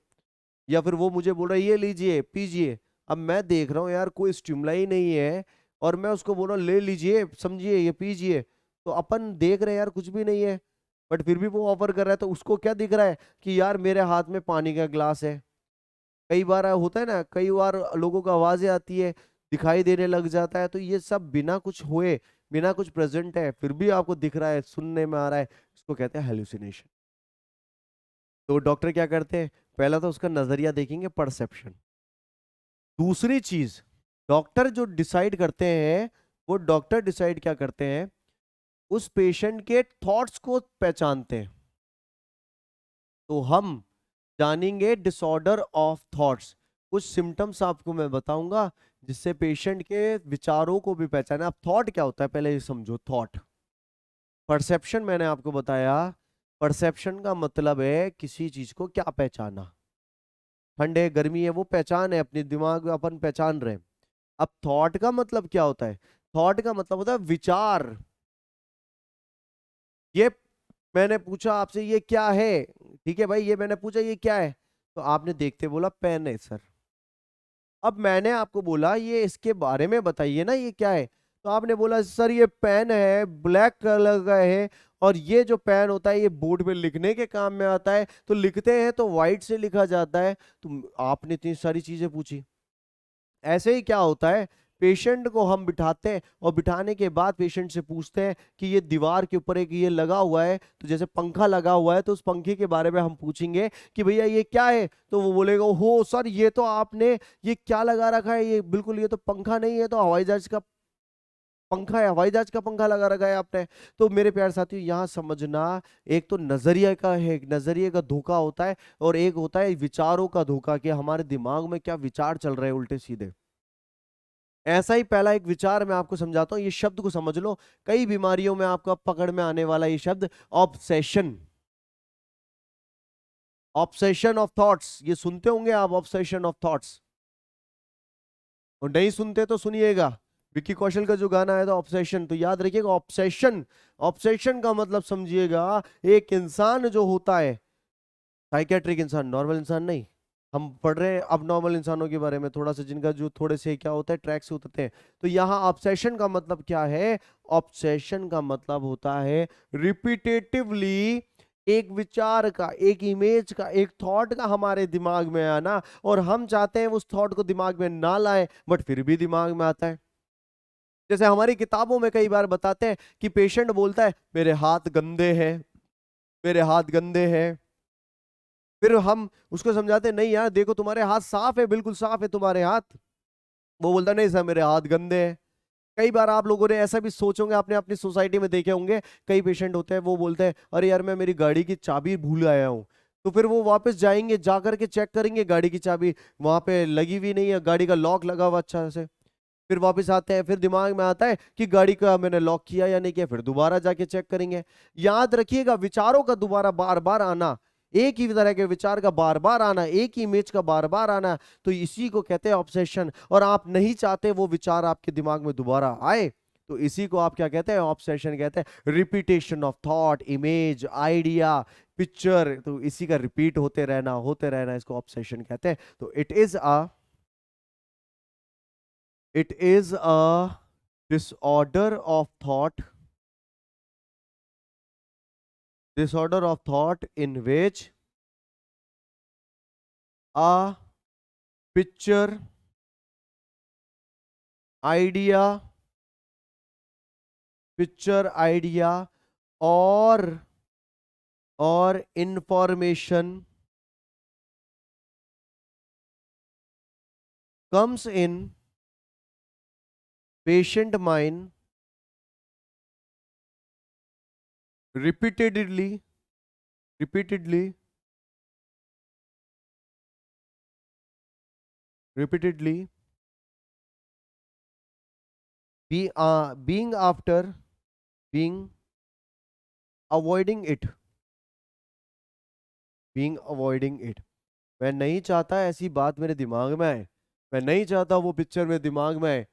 या फिर वो मुझे बोल रहा है ये लीजिए पीजिए। अब मैं देख रहा हूँ यार कोई स्टिमुलाई नहीं है, और मैं उसको बोल रहा हूँ ले लीजिए समझिए ये पीजिए। तो अपन देख रहे हैं यार कुछ भी नहीं है, बट फिर भी वो ऑफर कर रहा है। तो उसको क्या दिख रहा है कि यार मेरे हाथ में पानी का ग्लास है। कई बार होता है ना, कई बार लोगों को आवाजें आती है, दिखाई देने लग जाता है। तो ये सब बिना कुछ हुए, बिना कुछ प्रेजेंट है, फिर भी आपको दिख रहा है, सुनने में आ रहा है, इसको कहते हैं हेलुसिनेशन। तो डॉक्टर क्या करते हैं, पहला तो उसका नजरिया देखेंगे, परसेप्शन। दूसरी चीज, डॉक्टर जो डिसाइड करते हैं, वो डॉक्टर डिसाइड क्या करते हैं, उस पेशेंट के थॉट्स को पहचानते हैं। तो हम जानेंगे डिसऑर्डर ऑफ थॉट्स। कुछ सिम्टम्स आपको मैं बताऊंगा जिससे पेशेंट के विचारों को भी पहचाने। अब थॉट क्या होता है पहले ये समझो। थॉट, परसेप्शन मैंने आपको बताया, परसेप्शन का मतलब है किसी चीज को क्या पहचाना। ठंड है गर्मी है वो पहचान है, अपने दिमाग में अपन पहचान रहे हैं। अब थॉट का मतलब क्या होता है, थॉट का मतलब होता है विचार। ये मैंने पूछा आपसे ये क्या है, ठीक है भाई, ये मैंने पूछा ये क्या है, तो आपने देखते बोला पेन है सर। अब मैंने आपको बोला ये इसके बारे में बताइए ना ये क्या है, तो आपने बोला सर ये पेन है, ब्लैक कलर का है, और ये जो पेन होता है ये बोर्ड पे लिखने के काम में आता है, तो लिखते हैं तो व्हाइट से लिखा जाता है। तो आपने इतनी सारी चीजें पूछी। ऐसे ही क्या होता है, पेशेंट को हम बिठाते हैं, और बिठाने के बाद पेशेंट से पूछते हैं कि ये दीवार के ऊपर एक ये लगा हुआ है, तो जैसे पंखा लगा हुआ है, तो उस पंखे के बारे में हम पूछेंगे कि भैया ये क्या है, तो वो बोलेगा हो सर ये तो आपने ये क्या लगा रखा है, ये बिल्कुल ये तो पंखा नहीं है, तो हवाई जहाज का पंखा है, हवाई जहाज का पंखा लगा रखा है आपने। तो मेरे प्यारे साथियों यहाँ समझना, एक तो नजरिया का है, एक नजरिए का धोखा होता है, और एक होता है विचारों का धोखा, कि हमारे दिमाग में क्या विचार चल रहे हैं उल्टे सीधे। ऐसा ही पहला एक विचार मैं आपको समझाता हूं, ये शब्द को समझ लो। कई बीमारियों में आपका पकड़ में आने वाला ये शब्द, ऑब्सेशन। ऑब्सेशन ऑफ थॉट्स, ये सुनते होंगे आप, ऑब्सेशन ऑफ थॉट्स। और नहीं सुनते तो सुनिएगा, विक्की कौशल का जो गाना है था ऑब्सेशन, तो याद रखिएगा ऑब्सेशन। ऑब्सेशन का मतलब समझिएगा, एक इंसान जो होता है, साइकेट्रिक इंसान, नॉर्मल इंसान नहीं। हम पढ़ रहे हैं अब नॉर्मल इंसानों के बारे में, थोड़ा सा जिनका जो थोड़े से क्या होता है ट्रैक से उतरते हैं। तो यहाँ ऑब्सेशन का मतलब क्या है, ऑब्सेशन का मतलब होता है रिपीटेटिवली एक विचार का, एक इमेज का, एक थॉट का हमारे दिमाग में आना, और हम चाहते हैं उस थॉट को दिमाग में ना लाए, बट फिर भी दिमाग में आता है। जैसे हमारी किताबों में कई बार बताते हैं कि पेशेंट बोलता है मेरे हाथ गंदे हैं, मेरे हाथ गंदे हैं। फिर हम उसको समझाते हैं नहीं यार देखो तुम्हारे हाथ साफ है, बिल्कुल साफ है तुम्हारे हाथ। वो बोलता नहीं सर मेरे हाथ गंदे हैं। कई बार आप लोगों ने ऐसा भी सोचोगे, आपने अपनी सोसाइटी में देखे होंगे, कई पेशेंट होते हैं वो बोलते हैं अरे यार मैं मेरी गाड़ी की चाबी भूल आया हूँ। तो फिर वो वापस जाएंगे, जाकर के चेक करेंगे गाड़ी की चाबी वहां पे लगी हुई नहीं है, गाड़ी का लॉक लगा हुआ अच्छा से। फिर वापस आते हैं, फिर दिमाग में आता है कि गाड़ी का मैंने लॉक किया या नहीं किया, फिर दोबारा जाके चेक करेंगे। याद रखिएगा विचारों का दोबारा बार बार आना, एक ही तरह के विचार का बार बार आना, एक ही इमेज का बार बार आना, तो इसी को कहते हैं ऑब्सेशन। और आप नहीं चाहते वो विचार आपके दिमाग में दोबारा आए, तो इसी को आप क्या कहते हैं, ऑब्सेशन कहते हैं। Repetition of thought, image, idea, picture, तो इसी का रिपीट होते रहना, इसको ऑब्सेशन कहते हैं। तो it is a disorder of thought in which a picture, idea, idea or information comes in patient mind repeatedly, repeatedly, repeatedly, being after, being avoiding it, being avoiding it. मैं नहीं चाहता ऐसी बात मेरे दिमाग में आए, मैं नहीं चाहता वो पिक्चर मेरे दिमाग में आए,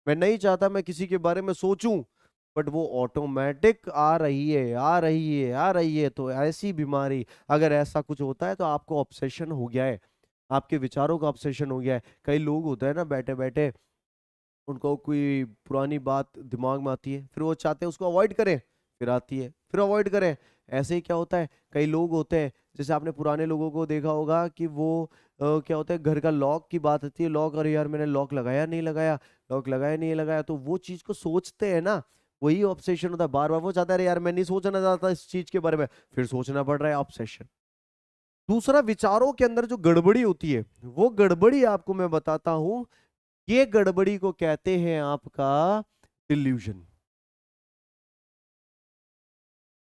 मैं नहीं चाहता मैं किसी के बारे में सोचूं, बट वो ऑटोमेटिक आ रही है, आ रही है, आ रही है। तो ऐसी बीमारी, अगर ऐसा कुछ होता है तो आपको ऑब्सेशन हो गया है, आपके विचारों का ऑब्सेशन हो गया है। कई लोग होते हैं ना, बैठे बैठे उनको कोई पुरानी बात दिमाग में आती है, फिर वो चाहते हैं उसको अवॉइड करें, फिर आती है, फिर अवॉइड करें। ऐसे ही क्या होता है, कई लोग होते हैं, जैसे आपने पुराने लोगों को देखा होगा कि वो क्या होता है, घर का लॉक की बात आती है, लॉक, अरे यार मैंने लॉक लगाया नहीं लगाया, लॉक लगाया नहीं लगाया, तो वो चीज को सोचते हैं ना, वही ऑब्सेशन होता है। बार बार वो चाहता है, अरे यार मैं नहीं सोचना चाहता इस चीज के बारे में, फिर सोचना पड़ रहा है, ऑब्सेशन। दूसरा, विचारों के अंदर जो गड़बड़ी होती है, वो गड़बड़ी आपको मैं बताता हूं, ये गड़बड़ी को कहते हैं आपका डिल्यूजन।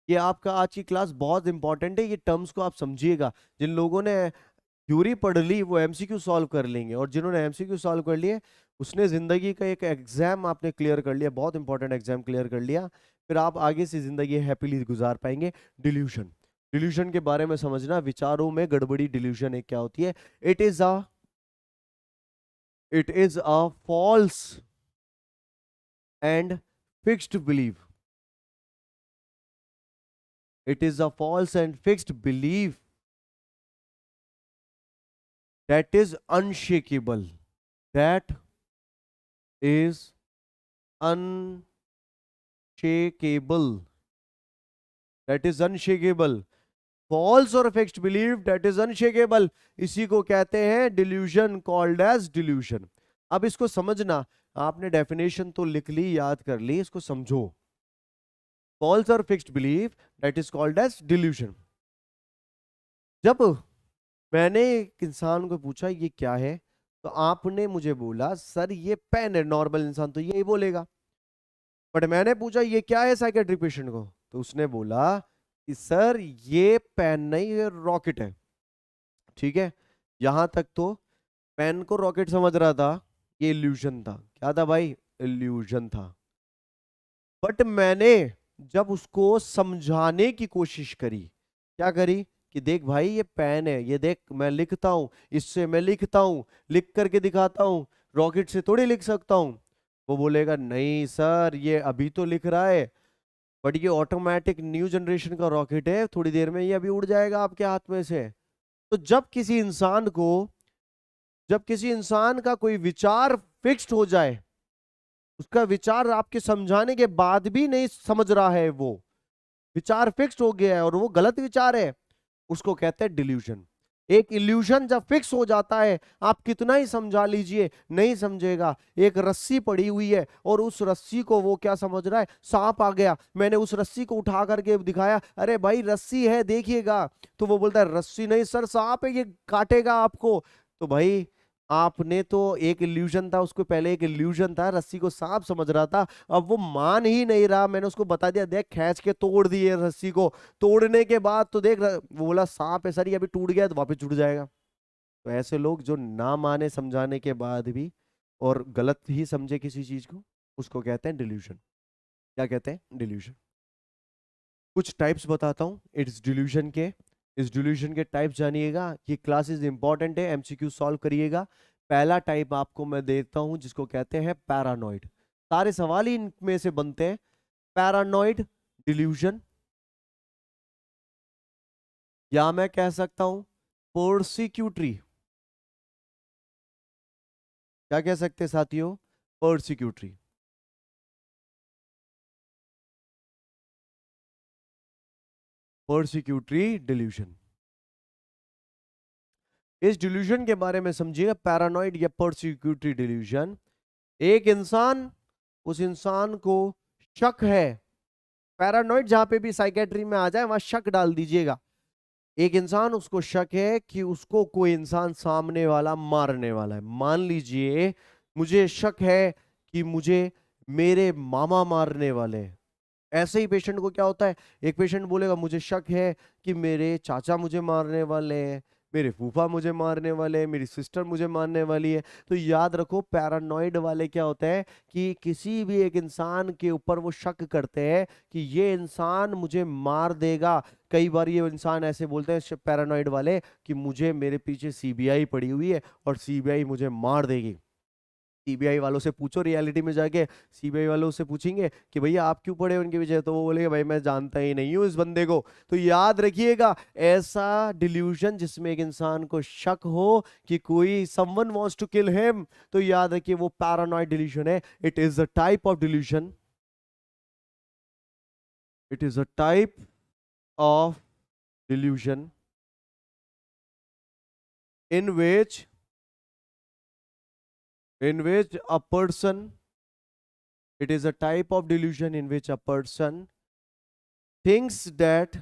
ये आपका आज की क्लास बहुत इंपॉर्टेंट है, ये टर्म्स को आप समझिएगा। जिन लोगों ने थ्योरी पढ़ ली वो एमसीक्यू सॉल्व कर लेंगे, और जिन्होंने एमसीक्यू सॉल्व कर लिए उसने जिंदगी का एक एग्जाम आपने क्लियर कर लिया, बहुत इंपॉर्टेंट एग्जाम क्लियर कर लिया, फिर आप आगे से जिंदगी हैप्पीली गुजार पाएंगे। डिल्यूशन, डिल्यूशन के बारे में समझना, विचारों में गड़बड़ी, डिल्यूशन एक क्या होती है? It is a, it is a false and fixed belief, it is a false and fixed belief that is unshakable, that is unshakable, that is unshakable, false और fixed belief that is unshakable, इसी को कहते हैं delusion, called as delusion। अब इसको समझना, आपने definition तो लिख ली, याद कर ली, इसको समझो। false और fixed belief that is called as delusion। जब मैंने एक इंसान को पूछा ये क्या है, तो आपने मुझे बोला सर ये पेन है, नॉर्मल इंसान तो यही बोलेगा। बट मैंने पूछा ये क्या है साइकेट्री पेशेंट को, तो उसने बोला कि सर ये पेन नहीं, ये रॉकेट है। ठीक है, यहां तक तो पेन को रॉकेट समझ रहा था, ये इल्यूजन था। क्या था भाई? इल्यूजन था। बट मैंने जब उसको समझाने की कोशिश करी, क्या करी कि देख भाई ये पेन है, ये देख मैं लिखता हूं, इससे मैं लिखता हूं, लिख करके दिखाता हूं, रॉकेट से थोड़ी लिख सकता हूं। वो बोलेगा नहीं सर ये अभी तो लिख रहा है, बट ये ऑटोमेटिक न्यू जनरेशन का रॉकेट है, थोड़ी देर में ये अभी उड़ जाएगा आपके हाथ में से। तो जब किसी इंसान का कोई विचार फिक्स्ड हो जाए, उसका विचार आपके समझाने के बाद भी नहीं समझ रहा है, वो विचार फिक्स्ड हो गया है और वो गलत विचार है, उसको कहते हैं डिल्यूजन। एक इल्यूजन जब फिक्स हो जाता है, आप कितना ही समझा लीजिए नहीं समझेगा। एक रस्सी पड़ी हुई है और उस रस्सी को वो क्या समझ रहा है, सांप आ गया, मैंने उस रस्सी को उठा करके दिखाया, अरे भाई रस्सी है देखिएगा, तो वो बोलता है रस्सी नहीं सर सांप है, ये काटेगा आपको। तो भाई आपने तो, एक इल्यूजन था उसको, पहले एक इल्यूजन था, रस्सी को सांप समझ रहा था, अब वो मान ही नहीं रहा, मैंने उसको बता दिया देख खींच के तोड़ दिए रस्सी को, तोड़ने के बाद तो देख वो बोला सांप है सर ये अभी टूट गया तो वापस जुड़ जाएगा। तो ऐसे लोग जो ना माने समझाने के बाद भी और गलत ही समझे किसी चीज को, उसको कहते हैं डिल्यूजन। क्या कहते हैं? डिल्यूजन। कुछ टाइप्स बताता हूँ इस डिल्यूजन के, इस डिल्यूजन के टाइप्स जानिएगा, ये क्लासेस इंपॉर्टेंट है, एमसीक्यू सॉल्व करिएगा। पहला टाइप आपको मैं देता हूं जिसको कहते हैं पैरानॉइड, सारे सवाल ही इनमें से बनते हैं। पैरानॉइड डिल्यूजन, या मैं कह सकता हूं पर्सिक्यूटरी। क्या कह सकते हैं साथियों? पर्सिक्यूटरी, पर्सिक्यूटरी डिल्यूजन। इस डिल्यूजन के बारे में समझिएगा, पैरानॉइड या पर्सिक्यूटरी डिल्यूजन। एक इंसान, उस इंसान को शक है, पैरानॉइड जहां पे भी साइकेट्री में आ जाए वहां शक डाल दीजिएगा। एक इंसान, उसको शक है कि उसको कोई इंसान सामने वाला मारने वाला है। मान लीजिए मुझे शक है कि मुझे मेरे मामा मारने वाले हैं। ऐसे ही पेशेंट को क्या होता है, एक पेशेंट बोलेगा मुझे शक है कि मेरे चाचा मुझे मारने वाले हैं, मेरे फूफा मुझे मारने वाले हैं, मेरी सिस्टर मुझे मारने वाली है। तो याद रखो, पैरानॉइड वाले क्या होता है कि किसी भी एक इंसान के ऊपर वो शक करते हैं कि ये इंसान मुझे मार देगा। कई बार ये इंसान ऐसे बोलते हैं पैरानॉइड वाले कि मुझे, मेरे पीछे सीबीआई पड़ी हुई है और सीबीआई मुझे मार देगी। सीबीआई वालों से पूछो, रियलिटी में जाके सीबीआई वालों से पूछेंगे कि भैया आप क्यों पढ़े उनके पीछे, तो वो बोलेगा भाई मैं जानता ही नहीं हूँ इस बंदे को। तो याद रखिएगा, ऐसा डिल्यूजन जिसमें एक इंसान को शक हो कि कोई someone wants to kill him, तो याद रखिए वो पैरानॉइड डिल्यूजन है। It is a type of delusion, it is a type of delusion in which a person, it is a type of delusion in which a person thinks that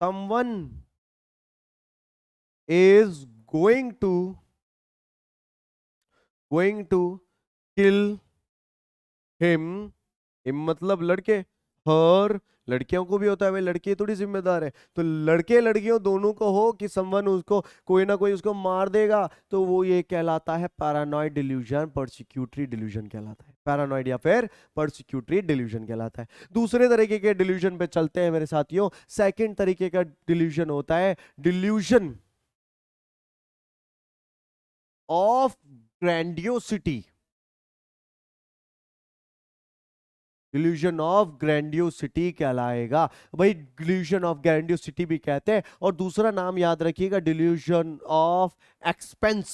someone is going to kill him, him मतलब लड़के, हर, लड़कियों को भी होता है भाई, लड़की थोड़ी जिम्मेदार है। तो लड़के लड़कियों दोनों को हो कि समवन उसको, कोई ना कोई उसको मार देगा, तो वो ये कहलाता है पैरानॉइड डिल्यूजन, पर्सिक्यूटरी डिल्यूजन कहलाता है। पैरानॉइड या फिर पर्सिक्यूटरी डिल्यूजन कहलाता है। दूसरे तरीके के डिल्यूजन पे चलते हैं मेरे साथियों। सेकंड तरीके का डिल्यूजन होता है delusion of grandiosity. Delusion of grandiosity कहलाएगा भाई, डिल्यूजन ऑफ ग्रैंडियोसिटी भी कहते हैं। और दूसरा नाम याद रखिएगा, डिल्यूजन ऑफ एक्सपेंस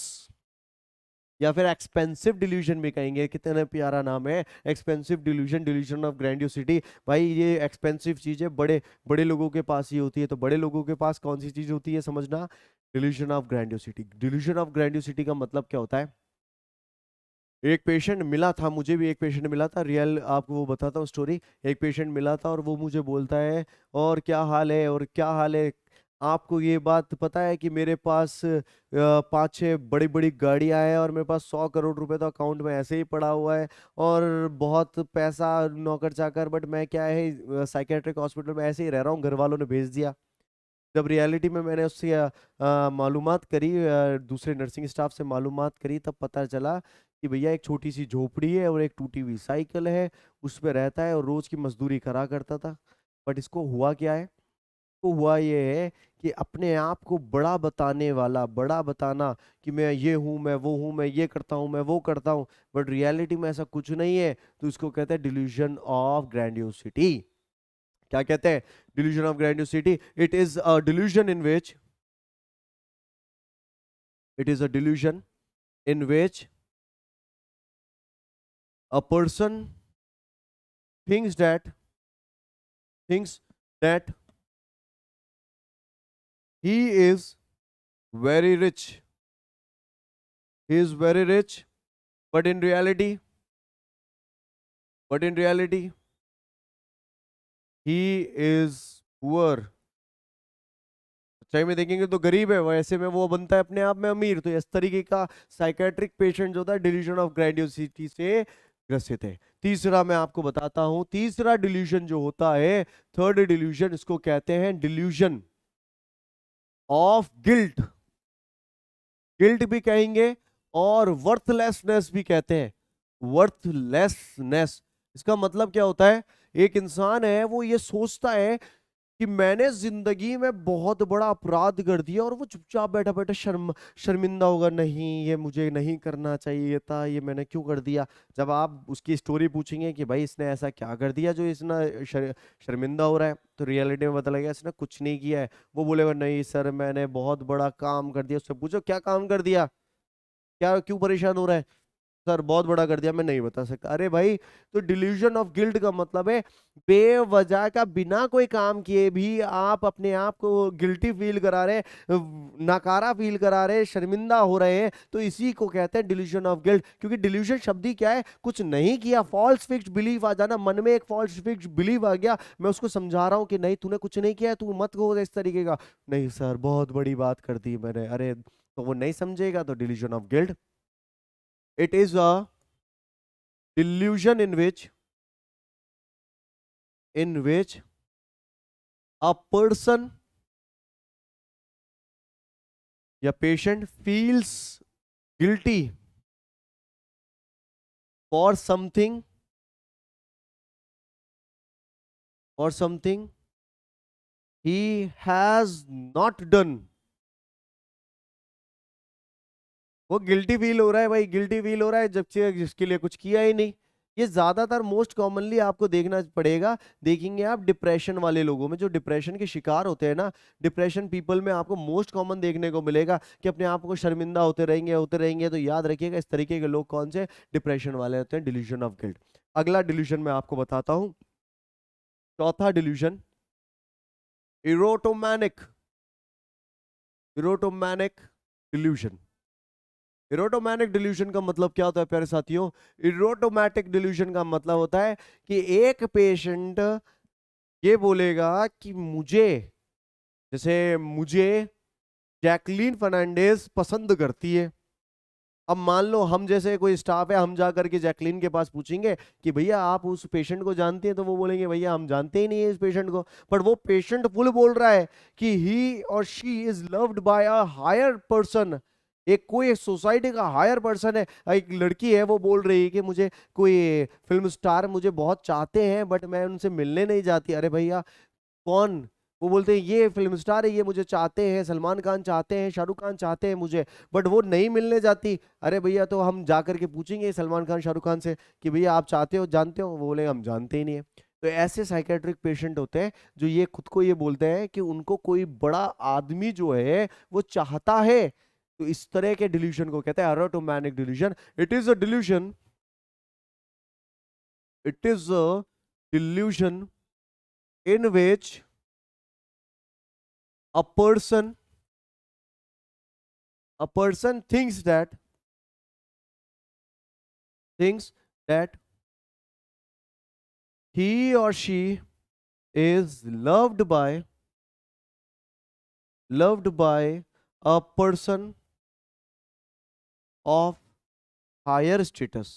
या फिर एक्सपेंसिव डिल्यूजन भी कहेंगे। कितना प्यारा नाम है, expensive delusion, delusion of grandiosity. भाई ये एक्सपेंसिव चीजें बड़े बड़े लोगों के पास ही होती है, तो बड़े लोगों के पास कौन सी चीज होती है समझना, delusion of grandiosity. Delusion of grandiosity का मतलब क्या होता है, एक पेशेंट मिला था, मुझे भी एक पेशेंट मिला था, रियल आपको वो बताता हूँ स्टोरी। एक पेशेंट मिला था और वो मुझे बोलता है और क्या हाल है, और क्या हाल है, आपको ये बात पता है कि मेरे पास 5-6 बड़ी बड़ी गाड़ियां हैं और मेरे पास 100 करोड़ रुपए तो अकाउंट में ऐसे ही पड़ा हुआ है और बहुत पैसा नौकर चाकर, बट मैं क्या है साइकेट्रिक हॉस्पिटल में ऐसे ही रह रहा हूँ, घर वालों ने भेज दिया। जब रियलिटी में मैंने उससे मालूमात करी, दूसरे नर्सिंग स्टाफ से मालूमात करी, तब पता चला कि भैया एक छोटी सी झोपड़ी है और एक टूटी हुई साइकिल है, उस पे रहता है और रोज की मजदूरी करा करता था। बट इसको हुआ क्या है, तो हुआ ये है कि अपने आप को बड़ा बताने वाला, बड़ा बताना कि मैं ये हूँ, मैं वो हूँ, मैं ये करता हूँ, मैं वो करता हूँ, बट रियलिटी में ऐसा कुछ नहीं है। तो इसको कहते हैं डिल्यूजन ऑफ ग्रैंडियोसिटी। क्या कहते हैं, delusion of grandiosity. It is a delusion in which, it is a delusion in which a person thinks that thinks that he is very rich, he is very rich, but in reality, but in reality he is poor। सच्चाई में देखेंगे तो गरीब है, वैसे में वो बनता है अपने आप में अमीर। तो इस तरीके का साइकेट्रिक पेशेंट जो होता है डिल्यूजन ऑफ ग्रैंडियोसिटी से ग्रसित है। तीसरा मैं आपको बताता हूं, तीसरा डिल्यूजन जो होता है, थर्ड डिल्यूजन, इसको कहते हैं डिल्यूजन ऑफ गिल्ट। गिल्ट भी कहेंगे और वर्थलेसनेस भी कहते हैं। वर्थलेसनेस, इसका मतलब क्या होता है, एक इंसान है वो ये सोचता है कि मैंने जिंदगी में बहुत बड़ा अपराध कर दिया और वो चुपचाप बैठा बैठा शर्मिंदा होगा, नहीं ये मुझे नहीं करना चाहिए था, ये मैंने क्यों कर दिया। जब आप उसकी स्टोरी पूछेंगे कि भाई इसने ऐसा क्या कर दिया जो इसने शर्मिंदा हो रहा है, तो रियलिटी में पता लगेगा इसने कुछ नहीं किया है। वो बोलेगा नहीं सर मैंने बहुत बड़ा काम कर दिया। उससे पूछो क्या काम कर दिया, क्या क्यों परेशान हो रहा है, सर बहुत बड़ा कर दिया, मैं नहीं बता सकता। अरे भाई, तो डिल्यूजन ऑफ गिल्ट का मतलब है बेवजह का, बिना कोई काम किए भी आप अपने आप को गिल्टी फील करा रहे, नकारा फील करा रहे, शर्मिंदा हो रहे हैं, तो इसी को कहते हैं डिल्यूजन ऑफ गिल्ट। क्योंकि डिल्यूजन शब्द ही क्या है, कुछ नहीं किया, फॉल्स फिक्स्ड बिलीफ आ जाना, मन में एक फॉल्स फिक्स्ड बिलीफ आ गया, मैं उसको समझा रहा हूं कि नहीं तूने कुछ नहीं किया, तू मत हो इस तरीके का। नहीं सर बहुत बड़ी बात कर दी मैंने, अरे तो वो नहीं समझेगा, तो delusion of guilt. It is a delusion in which a person या patient feels guilty for something he has not done। वो गिल्टी फील हो रहा है भाई, गिल्टी फील हो रहा है जबकि जिसके लिए कुछ किया ही नहीं। ये ज्यादातर मोस्ट कॉमनली आपको देखना पड़ेगा, देखेंगे आप डिप्रेशन वाले लोगों में, जो डिप्रेशन के शिकार होते हैं ना, डिप्रेशन पीपल में आपको मोस्ट कॉमन देखने को मिलेगा कि अपने आप को शर्मिंदा होते रहेंगे। तो याद रखिएगा इस तरीके के लोग कौन से डिप्रेशन वाले होते हैं, डिल्यूजन ऑफ गिल्ट। अगला डिल्यूजन मैं आपको बताता हूं, चौथा डिल्यूजन, इरोटोमैनिक इरोटोमैनिक डिल्यूजन। इरोटोमैनिक डिल्यूजन का मतलब क्या होता है प्यारे साथियों? इरोटोमैटिक डिल्यूजन का मतलब होता है कि एक पेशेंट ये बोलेगा कि मुझे जैकलीन फर्नांडिस पसंद करती है। अब मान लो हम जैसे कोई स्टाफ है, हम जा करके जैकलीन के पास पूछेंगे कि भैया आप उस पेशेंट को जानते हैं, तो वो बोलेंगे भैया हम जानते ही नहीं है इस पेशेंट को। पर वो पेशेंट फुल बोल रहा है कि ही और she is loved by a higher person, एक कोई सोसाइटी का हायर पर्सन है। एक लड़की है वो बोल रही है कि मुझे कोई फिल्म स्टार मुझे बहुत चाहते हैं बट मैं उनसे मिलने नहीं जाती। अरे भैया कौन? वो बोलते हैं ये फिल्म स्टार है, ये मुझे चाहते हैं, सलमान खान चाहते हैं, शाहरुख खान चाहते हैं मुझे, बट वो नहीं मिलने जाती। अरे भैया तो हम जा करके पूछेंगे सलमान खान शाहरुख खान से कि भैया आप चाहते हो, जानते हो? वो बोले हम जानते ही नहीं है। तो ऐसे साइकेट्रिक पेशेंट होते हैं जो ये खुद को ये बोलते हैं कि उनको कोई बड़ा आदमी जो है वो चाहता है। तो इस तरह के डिल्यूजन को कहते हैं erotomanic delusion. It is a delusion it is a delusion in which a person thinks that he or she is loved by a person of higher status।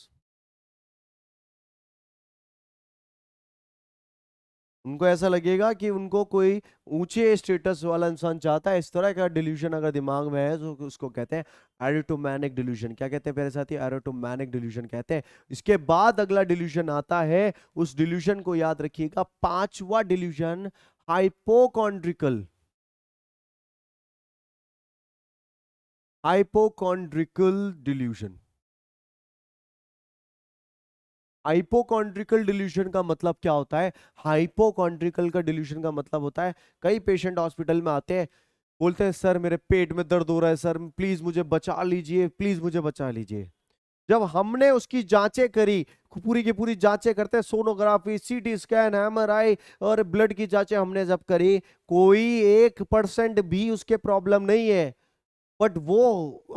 उनको ऐसा लगेगा कि उनको कोई ऊंचे स्टेटस वाला इंसान चाहता है। इस तरह का डिल्यूजन अगर दिमाग में है तो उसको कहते हैं एरोटोमैनिक डिल्यूजन। क्या कहते हैं मेरे साथी? एरोटोमैनिक डिल्यूजन कहते हैं। इसके बाद अगला डिल्यूजन आता है, उस डिल्यूजन को याद रखिएगा, पांचवा डिल्यूजन, हाइपोकॉन्ड्रिकल हाइपोकॉन्ड्रिकल डिल्यूजन। हाइपोकॉन्ड्रिकल डिल्यूजन का मतलब क्या होता है? हाइपोकॉन्ड्रिकल का डिल्यूजन का मतलब होता है, कई पेशेंट हॉस्पिटल में आते हैं, बोलते हैं सर मेरे पेट में दर्द हो रहा है, सर प्लीज मुझे बचा लीजिए, प्लीज मुझे बचा लीजिए। जब हमने उसकी जांचें करी, पूरी की पूरी जांचें करते हैं, सोनोग्राफी, सीटी स्कैन, एमआरआई और ब्लड की जांचें हमने जब करी, कोई 1% भी उसके प्रॉब्लम नहीं है। बट वो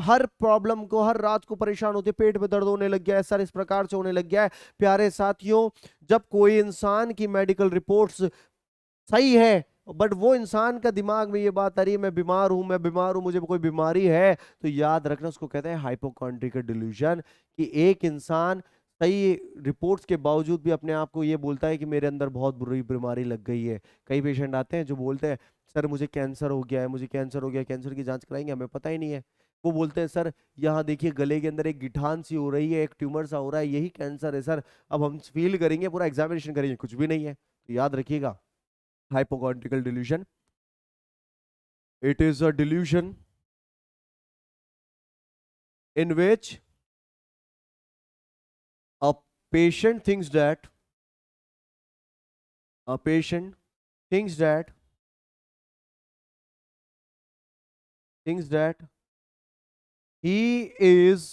हर प्रॉब्लम को, हर रात को परेशान होते, पेट में दर्द होने लग गया है सर, इस प्रकार से होने लग गया है। प्यारे साथियों, जब कोई इंसान की मेडिकल रिपोर्ट्स सही है बट वो इंसान का दिमाग में ये बात आ रही है मैं बीमार हूं, मुझे कोई बीमारी है, तो याद रखना उसको कहते हैं हाइपोकॉन्ड्रिकल डिल्यूजन। कि एक इंसान सही रिपोर्ट्स के बावजूद भी अपने आप को ये बोलता है कि मेरे अंदर बहुत बुरी बीमारी लग गई है। कई पेशेंट आते हैं जो बोलते हैं सर मुझे कैंसर हो गया है, मुझे कैंसर हो गया, कैंसर की जांच कराएंगे, हमें पता ही नहीं है। वो बोलते हैं सर यहाँ देखिए गले के अंदर एक गिठान सी हो रही है, एक ट्यूमर सा हो रहा है, यही कैंसर है सर, अब हम फील करेंगे, पूरा एग्जामिनेशन करेंगे, कुछ भी नहीं है। तो याद रखिएगा, hypocortical delusion, it is a delusion in which a patient thinks that a patient thinks that thinks that he is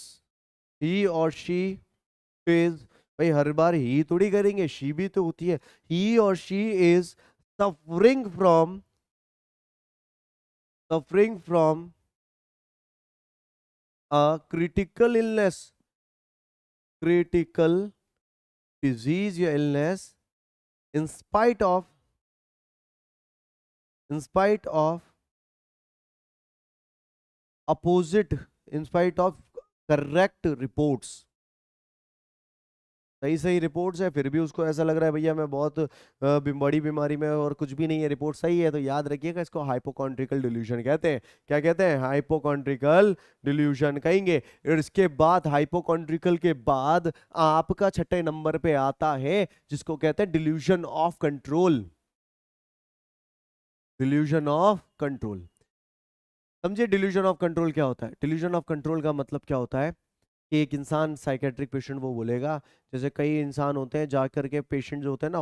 ही और शी इज, भाई हर बार ही थोड़ी करेंगे, शी भी तो होती है। ही और she is suffering from a critical illness, critical disease या illness, in spite of, in spite of opposite, in spite of correct reports, सही सही रिपोर्ट्स है, फिर भी उसको ऐसा लग रहा है भैया मैं बहुत बड़ी बीमारी में और कुछ भी नहीं है, रिपोर्ट सही है, तो याद रखिएगा इसको हाइपोकॉन्ड्रिकल डिल्यूजन कहते हैं। क्या कहते हैं? हाइपोकॉन्ड्रिकल डिल्यूजन कहेंगे। और इसके बाद हाइपोकॉन्ड्रिकल के बाद आपका छठे नंबर पे आता है जिसको कहते हैं delusion of control, delusion of control. समझिए डिल्यूजन ऑफ कंट्रोल क्या होता है। डिल्यूजन ऑफ कंट्रोल का मतलब क्या होता है कि एक इंसान साइकेट्रिक पेशेंट वो बोलेगा, जैसे कई इंसान होते हैं जाकर के पेशेंट जो होते हैं ना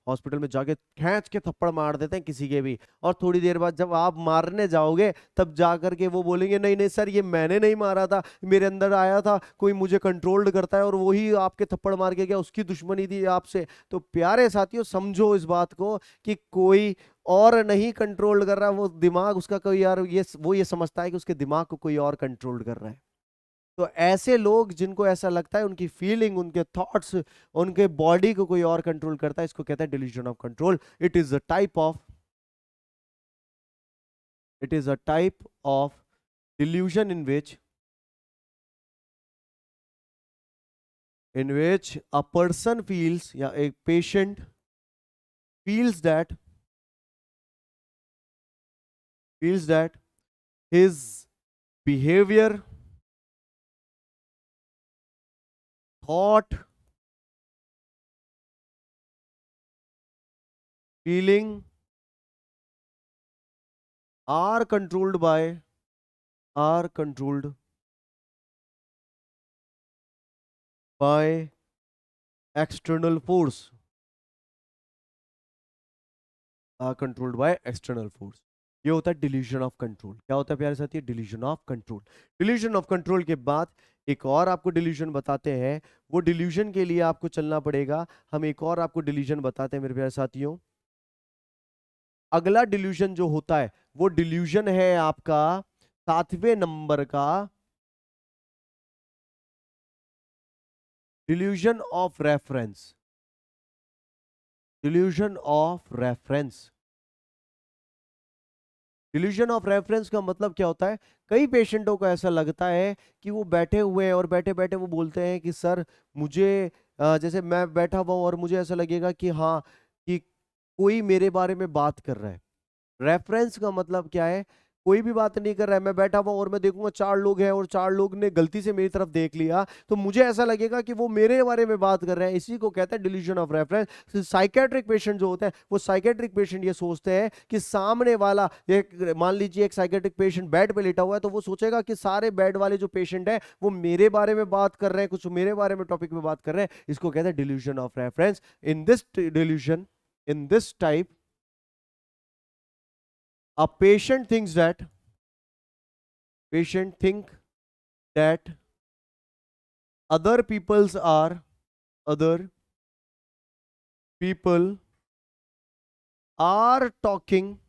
हॉस्पिटल में जाके खींच के थप्पड़ मार देते हैं किसी के भी, और थोड़ी देर बाद जब आप मारने जाओगे तब जाकर के वो बोलेंगे नहीं नहीं सर ये मैंने नहीं मारा था, मेरे अंदर आया था कोई मुझे कंट्रोल्ड करता है और वही आपके थप्पड़ मार के गया, उसकी दुश्मनी थी आपसे। तो प्यारे साथियों समझो इस बात को कि कोई और नहीं कंट्रोल कर रहा, वो दिमाग उसका कोई यार ये समझता है कि उसके दिमाग को कोई और कंट्रोल कर रहा है। तो ऐसे लोग जिनको ऐसा लगता है उनकी फीलिंग, उनके थॉट्स, उनके बॉडी को कोई और कंट्रोल करता है, इसको कहता है delusion of control. It is a type of, it is a type of delusion in which a person feels, या एक patient feels that his behaviour, thought, feeling are controlled by, are controlled by external force, are controlled by external force। ये होता है delusion of control. क्या होता है प्यारे साथी? Delusion of control. Delusion of control के बाद एक और आपको डिल्यूजन बताते हैं, वो डिल्यूजन के लिए आपको चलना पड़ेगा। हम एक और आपको डिल्यूजन बताते हैं मेरे प्यारे साथियों। अगला डिल्यूजन जो होता है वो डिल्यूजन है आपका 7वें नंबर का, delusion of reference, delusion of reference. Delusion of reference का मतलब क्या होता है? कई पेशेंटों को ऐसा लगता है कि वो बैठे हुए हैं और बैठे बैठे वो बोलते हैं कि सर मुझे जैसे मैं बैठा हुआ हूं और मुझे ऐसा लगेगा कि हाँ कि कोई मेरे बारे में बात कर रहा है। रेफरेंस का मतलब क्या है? कोई भी बात नहीं कर रहा है, मैं बैठा हुआ और मैं देखूंगा 4 लोग हैं और 4 लोग ने गलती से मेरी तरफ देख लिया, तो मुझे ऐसा लगेगा कि वो मेरे बारे में बात कर रहे हैं। इसी को कहते हैं delusion of reference. Psychiatric patient जो होते हैं वो साइकेट्रिक पेशेंट ये सोचते हैं कि सामने वाला, एक मान लीजिए एक साइकेट्रिक पेशेंट बेड पे लेटा हुआ है तो वो सोचेगा कि सारे बेड वाले जो पेशेंट है वो मेरे बारे में बात कर रहे हैं, कुछ मेरे बारे में टॉपिक में बात कर रहे हैं। इसको कहते हैं delusion of reference. In this delusion, in this type, a patient think that other people's are, other people are talking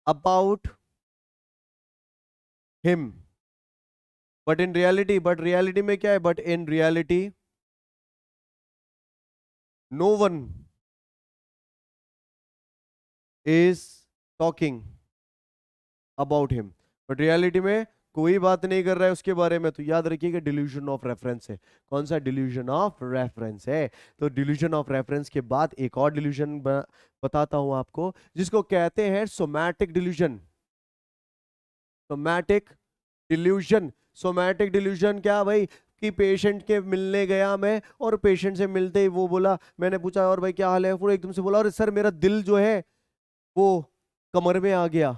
about him, but in reality, but reality में क्या है? But in reality no one is talking about him, but reality में कोई बात नहीं कर रहा है उसके बारे में। तो याद रखिएगा डिल्यूजन ऑफ रेफरेंस है। कौन सा? डिल्यूजन ऑफ रेफरेंस है। तो डिल्यूजन ऑफ रेफरेंस के बाद एक और डिल्यूजन बताता हूं आपको जिसको कहते हैं somatic delusion. Somatic delusion, somatic delusion क्या भाई? कि पेशेंट के मिलने गया मैं और पेशेंट से मिलते ही वो बोला, मैंने पूछा और भाई क्या हाल है, फिर एकदम से बोला और सर मेरा दिल जो है वो कमर में आ गया।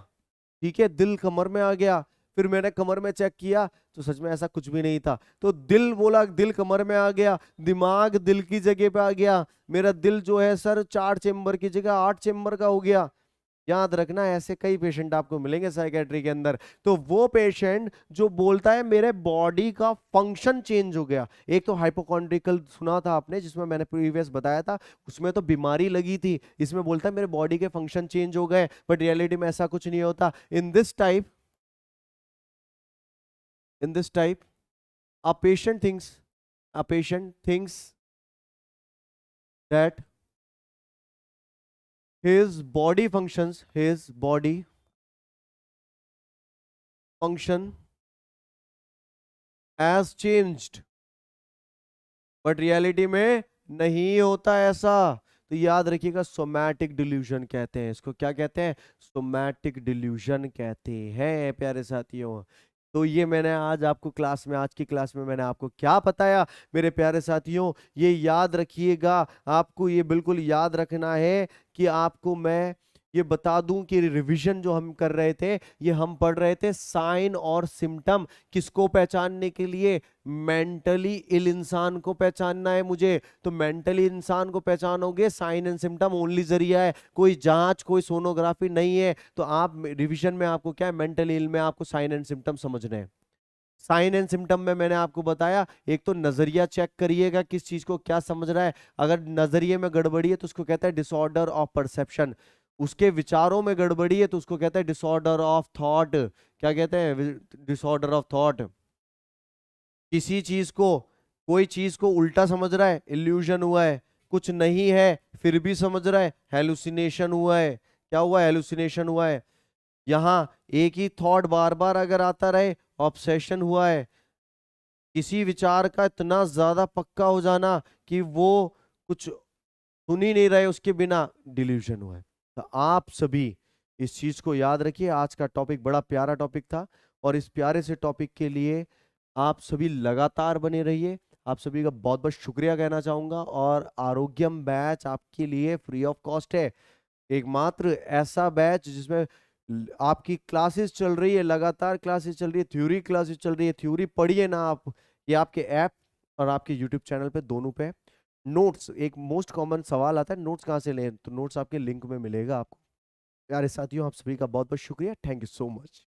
ठीक है, दिल कमर में आ गया। फिर मैंने कमर में चेक किया तो सच में ऐसा कुछ भी नहीं था। तो दिल बोला, दिल कमर में आ गया, दिमाग दिल की जगह पे आ गया, मेरा दिल जो है सर 4 चेम्बर की जगह 8 चेम्बर का हो गया। याद रखना, ऐसे कई पेशेंट आपको मिलेंगे साइकेट्री के अंदर। तो वो पेशेंट जो बोलता है मेरे बॉडी का फंक्शन चेंज हो गया, एक तो हाइपोकॉन्ड्रिकल सुना था आपने जिसमें मैंने प्रीवियस बताया था, उसमें तो बीमारी लगी थी, इसमें बोलता है मेरे बॉडी के फंक्शन चेंज हो गए, बट रियलिटी में ऐसा कुछ नहीं होता। In this type a patient thinks that his body function has changed, but reality में नहीं होता ऐसा। तो याद रखिएगा, सोमैटिक डिल्यूजन कहते हैं इसको। क्या कहते हैं? सोमैटिक डिल्यूजन कहते हैं प्यारे साथियों। तो ये मैंने आज की क्लास में मैंने आपको क्या बताया मेरे प्यारे साथियों, ये याद रखिएगा। आपको ये बिल्कुल याद रखना है कि आपको मैं ये बता दूं कि रिवीजन जो हम कर रहे थे, ये हम पढ़ रहे थे साइन और सिम्टम किसको पहचानने के लिए? मेंटली इल इंसान को पहचानना है मुझे। तो मेंटली इंसान को पहचानोगे, साइन एंड सिम्टम ओनली जरिया है, कोई जांच कोई सोनोग्राफी नहीं है। तो आप रिवीजन में आपको क्या है, मेंटली इल में आपको साइन एंड सिम्टम समझने हैं। साइन एंड सिम्टम में मैंने आपको बताया, एक तो नजरिया चेक करिएगा किस चीज को क्या समझ रहा है। अगर नजरिए में गड़बड़ी है तो उसको कहता है डिसऑर्डर ऑफ परसेप्शन। उसके विचारों में गड़बड़ी है तो उसको कहता है डिसऑर्डर ऑफ थॉट। क्या कहते हैं? Disorder of thought. किसी चीज को, कोई चीज को उल्टा समझ रहा है, इल्यूजन हुआ है। कुछ नहीं है फिर भी समझ रहा है, हेलुसिनेशन हुआ है। क्या हुआ? हेलुसिनेशन हुआ है। यहां एक ही थॉट बार बार अगर आता रहे, ऑब्सेशन हुआ है। किसी विचार का इतना ज्यादा पक्का हो जाना कि वो कुछ सुन ही नहीं रहे उसके बिना, डिल्यूजन हुआ है। तो आप सभी इस चीज को याद रखिए। आज का टॉपिक बड़ा प्यारा टॉपिक था, और इस प्यारे से टॉपिक के लिए आप सभी लगातार बने रहिए। आप सभी का बहुत बहुत शुक्रिया कहना चाहूंगा। और आरोग्यम बैच आपके लिए फ्री ऑफ कॉस्ट है, एकमात्र ऐसा बैच जिसमें आपकी क्लासेस चल रही है, लगातार क्लासेस चल रही है, थ्योरी क्लासेस चल रही है। थ्योरी पढ़िए ना आप, ये आपके ऐप और आपके यूट्यूब चैनल पे दोनों पे। नोट्स, एक मोस्ट कॉमन सवाल आता है, नोट्स कहाँ से लें? तो नोट्स आपके लिंक में मिलेगा आपको। प्यारे साथियों, आप सभी का बहुत बहुत शुक्रिया। Thank you so much.